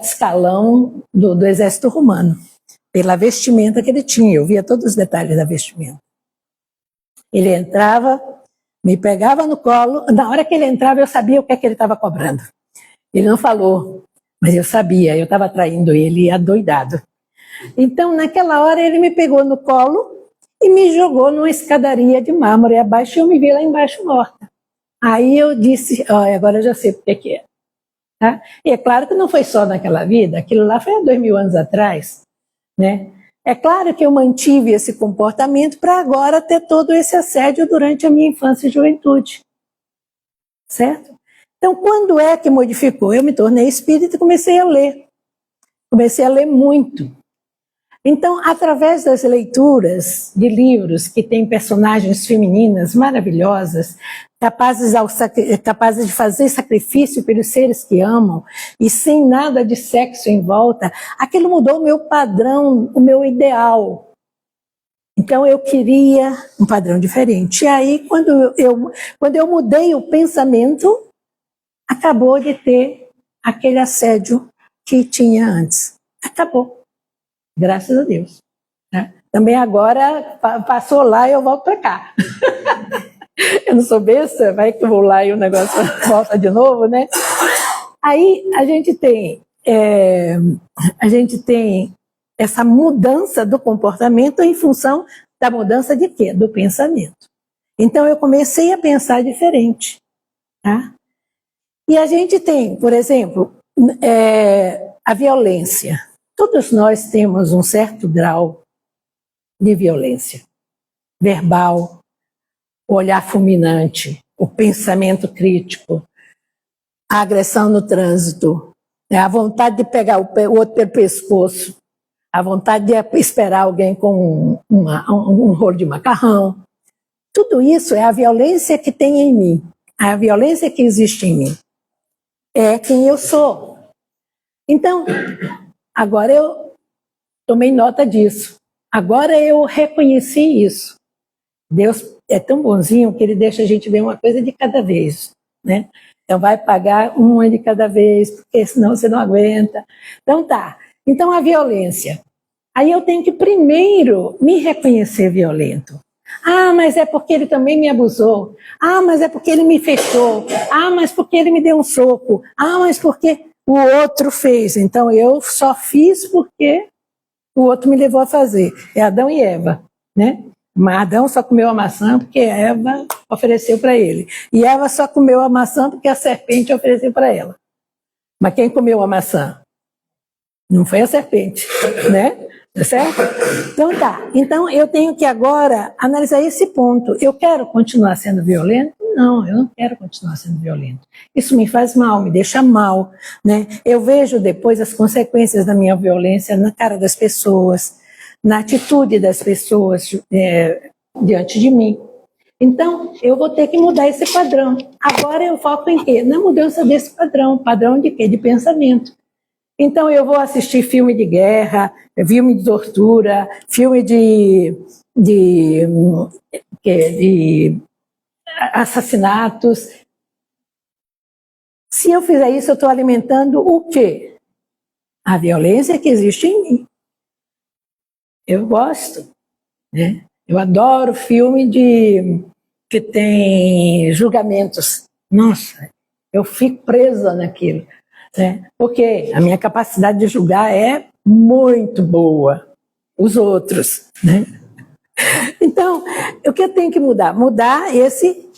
escalão do exército romano, pela vestimenta que ele tinha, eu via todos os detalhes da vestimenta. Ele entrava, me pegava no colo, na hora que ele entrava eu sabia o que é que ele estava cobrando. Ele não falou, mas eu sabia, eu estava traindo ele adoidado. Então, naquela hora, ele me pegou no colo e me jogou numa escadaria de mármore abaixo, e eu me vi lá embaixo morta. Aí eu disse, agora eu já sei por que é. Tá? E é claro que não foi só naquela vida, aquilo lá foi há 2000 anos atrás, né? É claro que eu mantive esse comportamento para agora ter todo esse assédio durante a minha infância e juventude. Certo? Então, quando é que modificou? Eu me tornei espírita e comecei a ler. Comecei a ler muito. Então, através das leituras de livros que têm personagens femininas maravilhosas, capazes de fazer sacrifício pelos seres que amam e sem nada de sexo em volta, aquilo mudou o meu padrão, o meu ideal. Então, eu queria um padrão diferente. E aí, quando eu mudei o pensamento, acabou de ter aquele assédio que tinha antes. Acabou. Graças a Deus. Né? Também agora passou lá e eu volto para cá. Eu não sou besta, vai que eu vou lá e o negócio volta de novo, né? Aí a gente tem essa mudança do comportamento em função da mudança de quê? Do pensamento. Então eu comecei a pensar diferente. Tá? E a gente tem, por exemplo, a violência. Todos nós temos um certo grau de violência verbal, o olhar fulminante, o pensamento crítico, a agressão no trânsito, a vontade de pegar o outro pelo pescoço, a vontade de esperar alguém com um rolo de macarrão. Tudo isso é a violência que tem em mim, a violência que existe em mim. É quem eu sou. Então, agora eu tomei nota disso. Agora eu reconheci isso. Deus é tão bonzinho que ele deixa a gente ver uma coisa de cada vez, né? Então vai pagar uma de cada vez, porque senão você não aguenta. Então tá. Então a violência. Aí eu tenho que primeiro me reconhecer violento. Ah, mas é porque ele também me abusou. Ah, mas é porque ele me fechou. Ah, mas porque ele me deu um soco. Ah, mas porque o outro fez. Então eu só fiz porque o outro me levou a fazer. É Adão e Eva, né? Mas Adão só comeu a maçã porque Eva ofereceu para ele. E Eva só comeu a maçã porque a serpente ofereceu para ela. Mas quem comeu a maçã? Não foi a serpente, né? Tá certo? Então tá. Então eu tenho que agora analisar esse ponto. Eu quero continuar sendo violento? Não, eu não quero continuar sendo violento. Isso me faz mal, me deixa mal, né? Eu vejo depois as consequências da minha violência na cara das pessoas, na atitude das pessoas diante de mim. Então, eu vou ter que mudar esse padrão. Agora eu foco em quê? Na mudança desse padrão. Padrão de quê? De pensamento. Então eu vou assistir filme de guerra, filme de tortura, filme de assassinatos. Se eu fizer isso, eu estou alimentando o quê? A violência que existe em mim. Eu gosto, né? Eu adoro filme que tem julgamentos. Nossa, eu fico presa naquilo. Né? Porque a minha capacidade de julgar é muito boa, os outros, né? Então, o que eu tenho que mudar? Mudar esse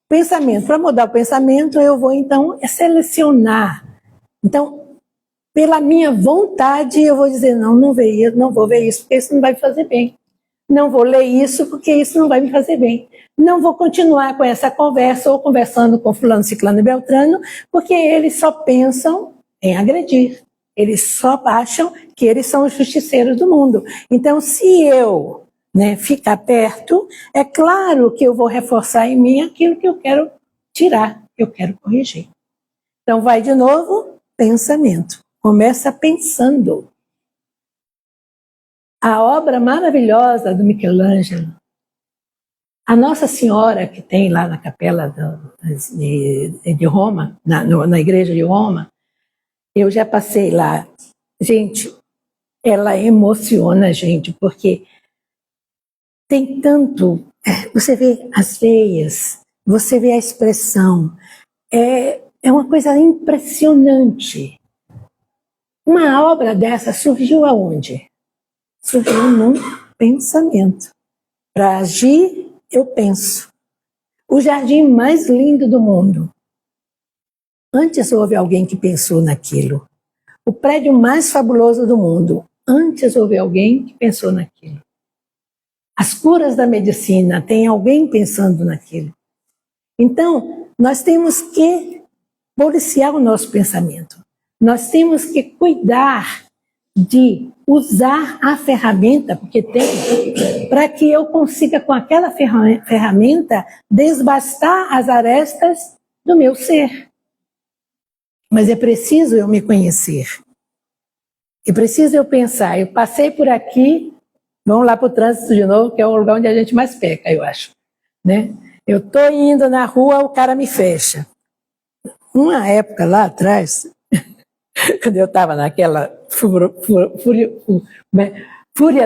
pensamento. Para mudar o pensamento, eu vou então selecionar. Então, pela minha vontade, eu vou dizer, não vou ver isso, porque isso não vai me fazer bem. Não vou ler isso, porque isso não vai me fazer bem. Não vou continuar com essa conversa ou conversando com fulano, ciclano e beltrano, porque eles só pensam em agredir. Eles só acham que eles são os justiceiros do mundo. Então, se eu ficar perto, é claro que eu vou reforçar em mim aquilo que eu quero tirar, que eu quero corrigir. Então, vai de novo, pensamento. Começa pensando. A obra maravilhosa do Michelangelo, a Nossa Senhora que tem lá na capela de Roma, na igreja de Roma, eu já passei lá. Gente, ela emociona a gente, porque tem tanto... Você vê as veias, você vê a expressão. É uma coisa impressionante. Uma obra dessa surgiu aonde? Surgiu num pensamento. Para agir, eu penso. O jardim mais lindo do mundo. Antes houve alguém que pensou naquilo. O prédio mais fabuloso do mundo. Antes houve alguém que pensou naquilo. As curas da medicina, tem alguém pensando naquilo. Então, nós temos que policiar o nosso pensamento. Nós temos que cuidar de usar a ferramenta, porque tem, para que eu consiga, com aquela ferramenta, desbastar as arestas do meu ser. Mas é preciso eu me conhecer. É preciso eu pensar, eu passei por aqui, vamos lá para o trânsito de novo, que é o lugar onde a gente mais peca, eu acho. Né? Eu estou indo na rua, o cara me fecha. Uma época lá atrás, quando eu estava naquela fúria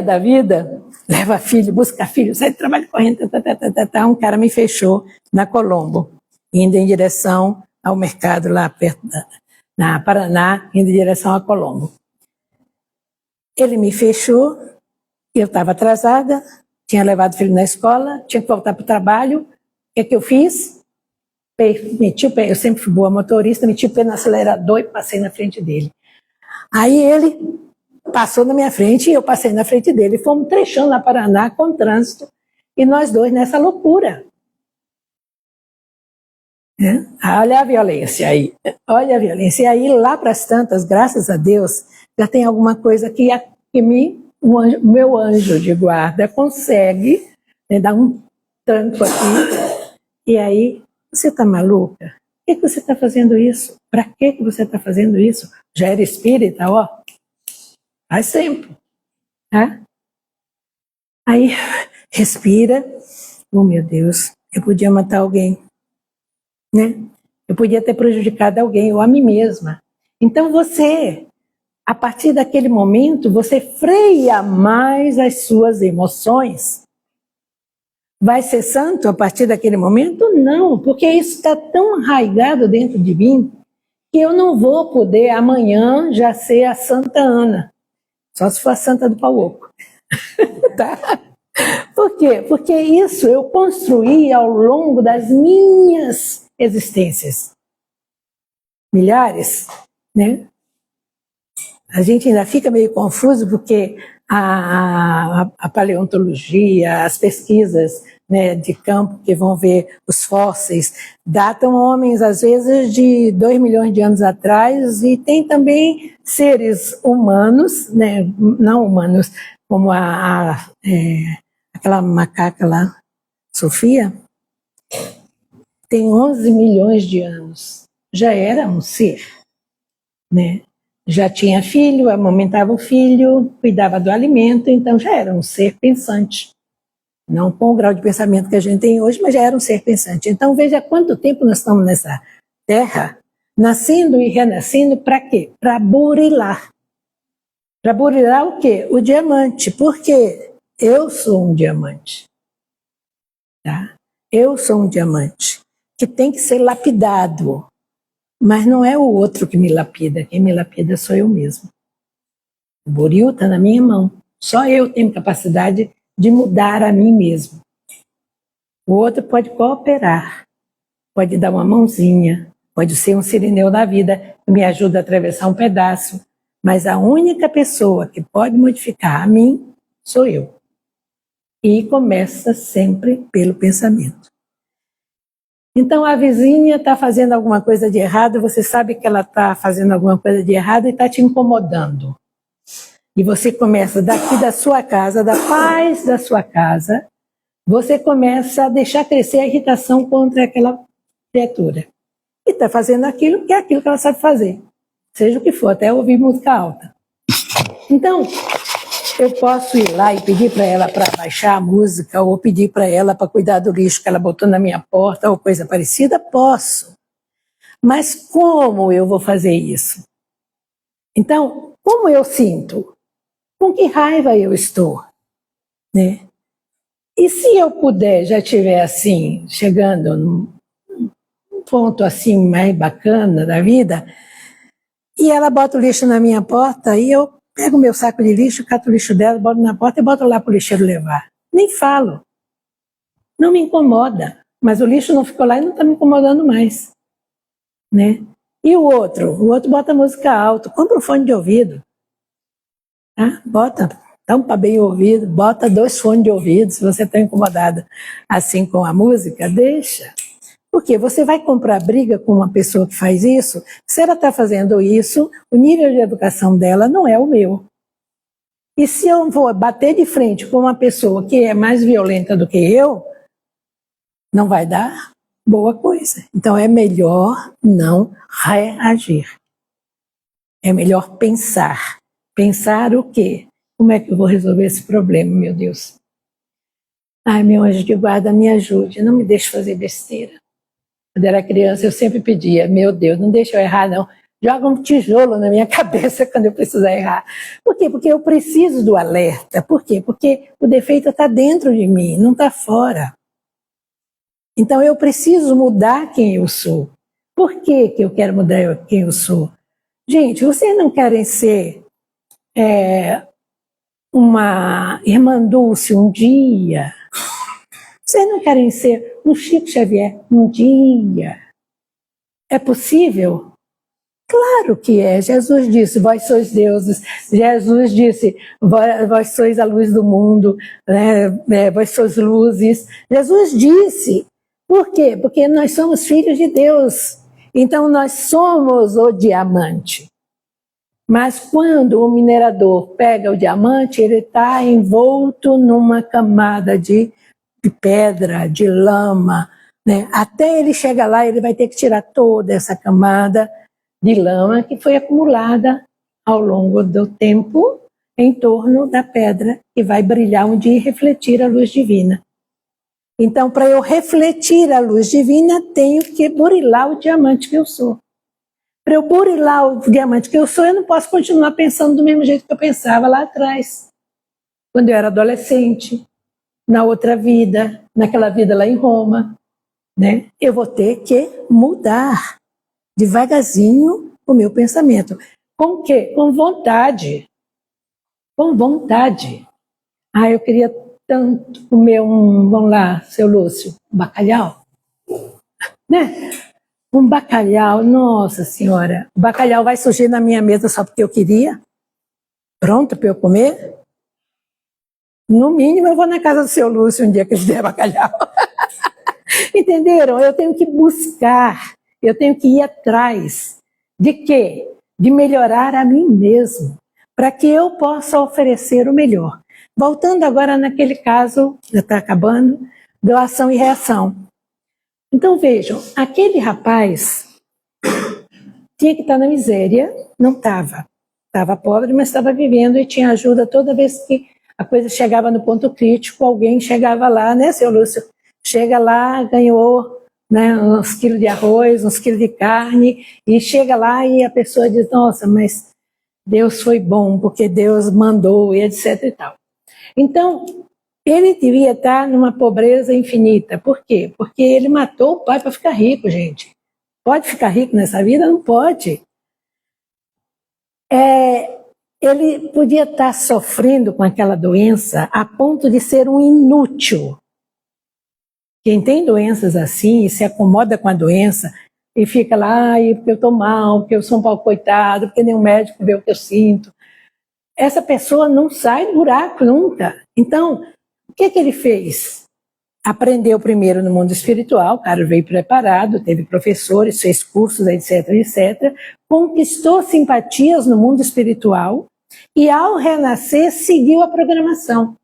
da vida, leva filho, busca filho, sai do trabalho correndo, um cara me fechou na Colombo, indo em direção ao mercado lá perto na Paraná, indo em direção a Colombo. Ele me fechou, eu estava atrasada, tinha levado o filho na escola, tinha que voltar para o trabalho. O que eu fiz? Meti o pé, eu sempre fui boa motorista, meti o pé no acelerador e passei na frente dele. Aí ele passou na minha frente e eu passei na frente dele. Fomos trechando na Paraná com trânsito e nós dois nessa loucura. Olha a violência aí. Olha a violência. E aí lá para as tantas, graças a Deus, já tem alguma coisa que o meu anjo de guarda consegue dar um tranco aqui. E aí, você está maluca? Por que você está fazendo isso? Para que você está fazendo isso? Já era espírita, ó. Faz tempo. Tá? Aí, respira. Oh, meu Deus, eu podia matar alguém. Né? Eu podia ter prejudicado alguém, ou a mim mesma. Então você, a partir daquele momento, você freia mais as suas emoções. vai ser santo a partir daquele momento? Não, porque isso está tão arraigado dentro de mim que eu não vou poder amanhã já ser a Santa Ana, só se for a Santa do Pau Oco. Tá? Por quê? Porque isso eu construí ao longo das minhas existências. Milhares, né? A gente ainda fica meio confuso porque a paleontologia, as pesquisas, né, de campo que vão ver os fósseis, datam homens às vezes de 2 milhões de anos atrás, e tem também seres humanos, né, não humanos, como aquela macaca lá, Sofia, tem 11 milhões de anos. Já era um ser, né? Já tinha filho, amamentava o filho, cuidava do alimento, então já era um ser pensante. Não com o grau de pensamento que a gente tem hoje, mas já era um ser pensante. Então veja quanto tempo nós estamos nessa terra, nascendo e renascendo, para quê? Para burilar. Para burilar o quê? O diamante. Porque eu sou um diamante. Tá? Eu sou um diamante que tem que ser lapidado. Mas não é o outro que me lapida, quem me lapida sou eu mesmo. O buril está na minha mão. Só eu tenho capacidade de mudar a mim mesmo. O outro pode cooperar, pode dar uma mãozinha, pode ser um sirineu na vida, que me ajuda a atravessar um pedaço, mas a única pessoa que pode modificar a mim sou eu. E começa sempre pelo pensamento. Então a vizinha está fazendo alguma coisa de errado, você sabe que ela está fazendo alguma coisa de errado e está te incomodando. E você começa daqui da sua casa, da paz da sua casa, você começa a deixar crescer a irritação contra aquela criatura. E está fazendo aquilo que é aquilo que ela sabe fazer. Seja o que for, até ouvir música alta. Então, eu posso ir lá e pedir para ela para baixar a música, ou pedir para ela para cuidar do lixo que ela botou na minha porta, ou coisa parecida? Posso. Mas como eu vou fazer isso? Então, como eu sinto? Com que raiva eu estou? Né? E se eu puder, já estiver assim, chegando num ponto assim mais bacana da vida, e ela bota o lixo na minha porta, e eu pego o meu saco de lixo, cato o lixo dela, boto na porta e boto lá para o lixeiro levar. Nem falo. Não me incomoda. Mas o lixo não ficou lá e não está me incomodando mais. Né? E o outro? O outro bota música alta. Compra um fone de ouvido. Tá? Bota, tampa bem o ouvido, bota 2 fones de ouvido, se você está incomodada assim com a música, deixa. Porque você vai comprar briga com uma pessoa que faz isso, se ela está fazendo isso, o nível de educação dela não é o meu. E se eu vou bater de frente com uma pessoa que é mais violenta do que eu, não vai dar boa coisa. Então é melhor não reagir. É melhor pensar. Pensar o quê? Como é que eu vou resolver esse problema, meu Deus? Ai, meu anjo de guarda, me ajude, não me deixe fazer besteira. Quando era criança, eu sempre pedia, meu Deus, não deixa eu errar, não. Joga um tijolo na minha cabeça quando eu precisar errar. Por quê? Porque eu preciso do alerta. Por quê? Porque o defeito está dentro de mim, não está fora. Então eu preciso mudar quem eu sou. Por que que eu quero mudar quem eu sou? Gente, vocês não querem ser uma irmã Dulce um dia? Vocês não querem ser um Chico Xavier um dia? É possível? Claro que é. Jesus disse, vós sois deuses. Jesus disse, vós sois a luz do mundo, né? Vós sois luzes. Jesus disse. Por quê? Porque nós somos filhos de Deus. Então nós somos o diamante. Mas quando o minerador pega o diamante, ele está envolto numa camada de pedra, de lama, né? Até ele chegar lá, ele vai ter que tirar toda essa camada de lama que foi acumulada ao longo do tempo em torno da pedra, que vai brilhar um dia e refletir a luz divina. Então, para eu refletir a luz divina, tenho que burilar o diamante que eu sou. Para eu burilar o diamante que eu sou, eu não posso continuar pensando do mesmo jeito que eu pensava lá atrás, quando eu era adolescente, na outra vida, naquela vida lá em Roma, né? Eu vou ter que mudar devagarzinho o meu pensamento. Com o quê? Com vontade. Com vontade. Ah, eu queria tanto comer vamos lá, seu Lúcio, bacalhau, né? Um bacalhau, nossa senhora, o bacalhau vai surgir na minha mesa só porque eu queria? Pronto para eu comer? No mínimo eu vou na casa do seu Lúcio um dia que ele der bacalhau. Entenderam? Eu tenho que buscar, eu tenho que ir atrás. De quê? De melhorar a mim mesmo, para que eu possa oferecer o melhor. Voltando agora naquele caso, já está acabando, doação e reação. Então vejam, aquele rapaz tinha que estar na miséria, não estava. Estava pobre, mas estava vivendo e tinha ajuda toda vez que a coisa chegava no ponto crítico, alguém chegava lá, né, seu Lúcio? Chega lá, ganhou, né, uns quilos de arroz, uns quilos de carne, e chega lá e a pessoa diz, nossa, mas Deus foi bom, porque Deus mandou, e etc e tal. Então, ele devia estar numa pobreza infinita. Por quê? Porque ele matou o pai para ficar rico, gente. Pode ficar rico nessa vida? Não pode. Ele podia estar sofrendo com aquela doença a ponto de ser um inútil. Quem tem doenças assim e se acomoda com a doença e fica lá, porque eu estou mal, porque eu sou um pau coitado, porque nenhum médico vê o que eu sinto. Essa pessoa não sai do buraco nunca. Então, o que ele fez? Aprendeu primeiro no mundo espiritual, o cara veio preparado, teve professores, fez cursos, etc, etc. Conquistou simpatias no mundo espiritual e, ao renascer, seguiu a programação.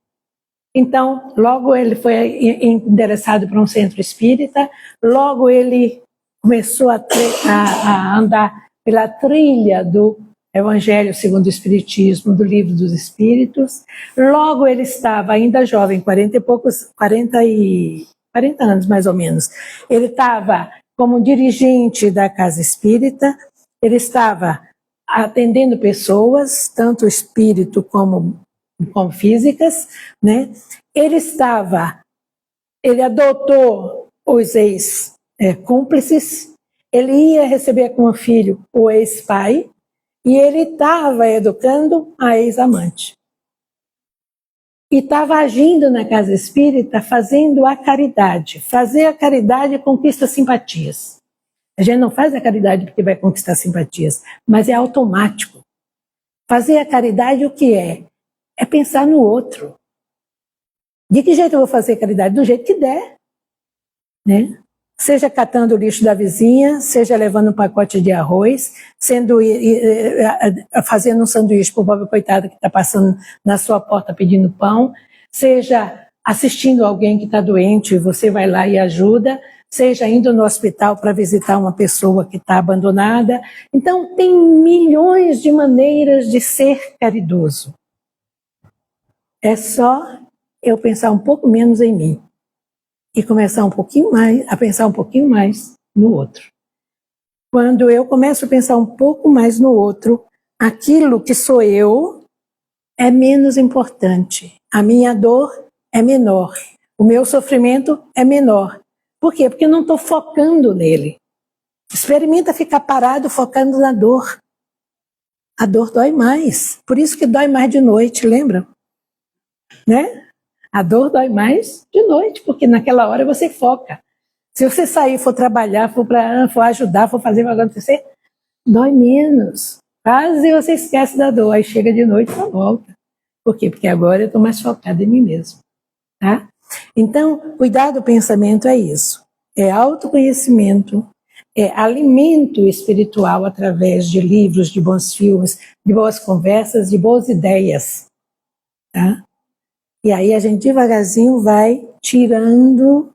Então, logo ele foi endereçado para um centro espírita, logo ele começou a andar pela trilha do Evangelho segundo o Espiritismo, do Livro dos Espíritos. Logo ele estava ainda jovem, 40 anos mais ou menos. Ele estava como dirigente da Casa Espírita, ele estava atendendo pessoas, tanto espírito como físicas, né? Ele adotou os ex-cúmplices, ele ia receber como filho o ex-pai, e ele estava educando a ex-amante. E estava agindo na casa espírita, fazendo a caridade. Fazer a caridade conquista simpatias. A gente não faz a caridade porque vai conquistar simpatias, mas é automático. Fazer a caridade o que é? É pensar no outro. De que jeito eu vou fazer caridade? Do jeito que der. Né? Seja catando o lixo da vizinha, seja levando um pacote de arroz, fazendo um sanduíche para o pobre coitado que está passando na sua porta pedindo pão, seja assistindo alguém que está doente e você vai lá e ajuda, seja indo no hospital para visitar uma pessoa que está abandonada. Então, tem milhões de maneiras de ser caridoso. É só eu pensar um pouco menos em mim e começar a pensar um pouquinho mais no outro. Quando eu começo a pensar um pouco mais no outro, aquilo que sou eu é menos importante. A minha dor é menor. O meu sofrimento é menor. Por quê? Porque eu não estou focando nele. Experimenta ficar parado focando na dor. A dor dói mais. Por isso que dói mais de noite, lembra? Né? A dor dói mais de noite, porque naquela hora você foca. Se você sair, for trabalhar, for ajudar, for fazer algo acontecer, dói menos. Quase você esquece da dor, aí chega de noite e volta. Por quê? Porque agora eu estou mais focada em mim mesmo. Tá? Então, cuidar do pensamento é isso. É autoconhecimento, é alimento espiritual através de livros, de bons filmes, de boas conversas, de boas ideias. Tá? E aí a gente devagarzinho vai tirando,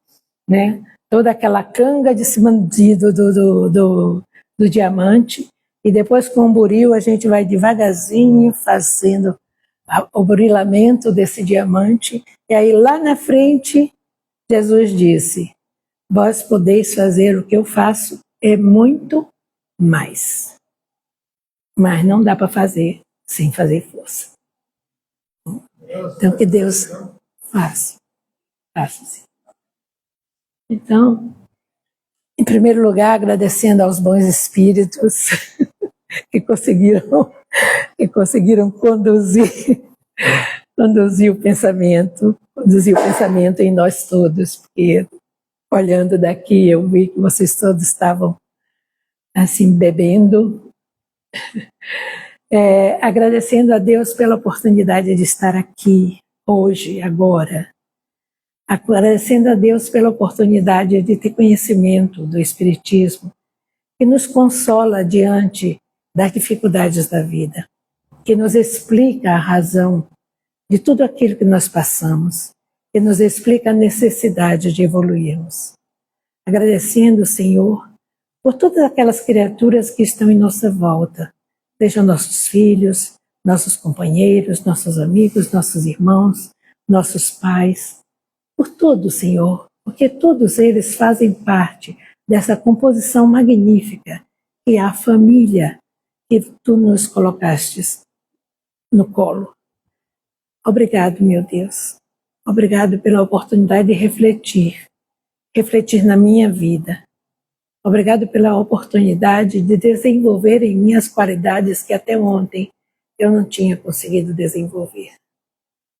né, toda aquela canga de cima do diamante, e depois com o buril a gente vai devagarzinho fazendo o burilamento desse diamante, e aí lá na frente Jesus disse, vós podeis fazer o que eu faço, é muito mais. Mas não dá para fazer sem fazer força. Então que Deus faça. Faço sim. Então, em primeiro lugar, agradecendo aos bons espíritos que conseguiram conduzir o pensamento em nós todos, porque olhando daqui eu vi que vocês todos estavam assim bebendo. Agradecendo a Deus pela oportunidade de estar aqui hoje, agora. Agradecendo a Deus pela oportunidade de ter conhecimento do Espiritismo, que nos consola diante das dificuldades da vida, que nos explica a razão de tudo aquilo que nós passamos, que nos explica a necessidade de evoluirmos. Agradecendo, Senhor, por todas aquelas criaturas que estão em nossa volta, sejam nossos filhos, nossos companheiros, nossos amigos, nossos irmãos, nossos pais, por todos, Senhor, porque todos eles fazem parte dessa composição magnífica que é a família que Tu nos colocastes no colo. Obrigado, meu Deus. Obrigado pela oportunidade de refletir na minha vida. Obrigado pela oportunidade de desenvolver em mim as qualidades que até ontem eu não tinha conseguido desenvolver.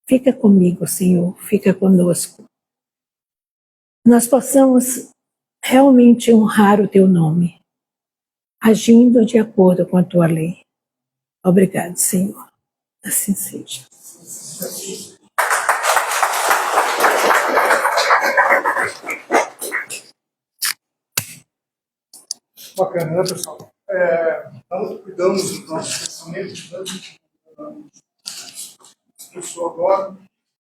Fica comigo, Senhor, fica conosco. Nós possamos realmente honrar o Teu nome, agindo de acordo com a Tua lei. Obrigado, Senhor. Assim seja. Bacana, né, pessoal? Nós cuidamos do nosso pensamento, né? Isso agora.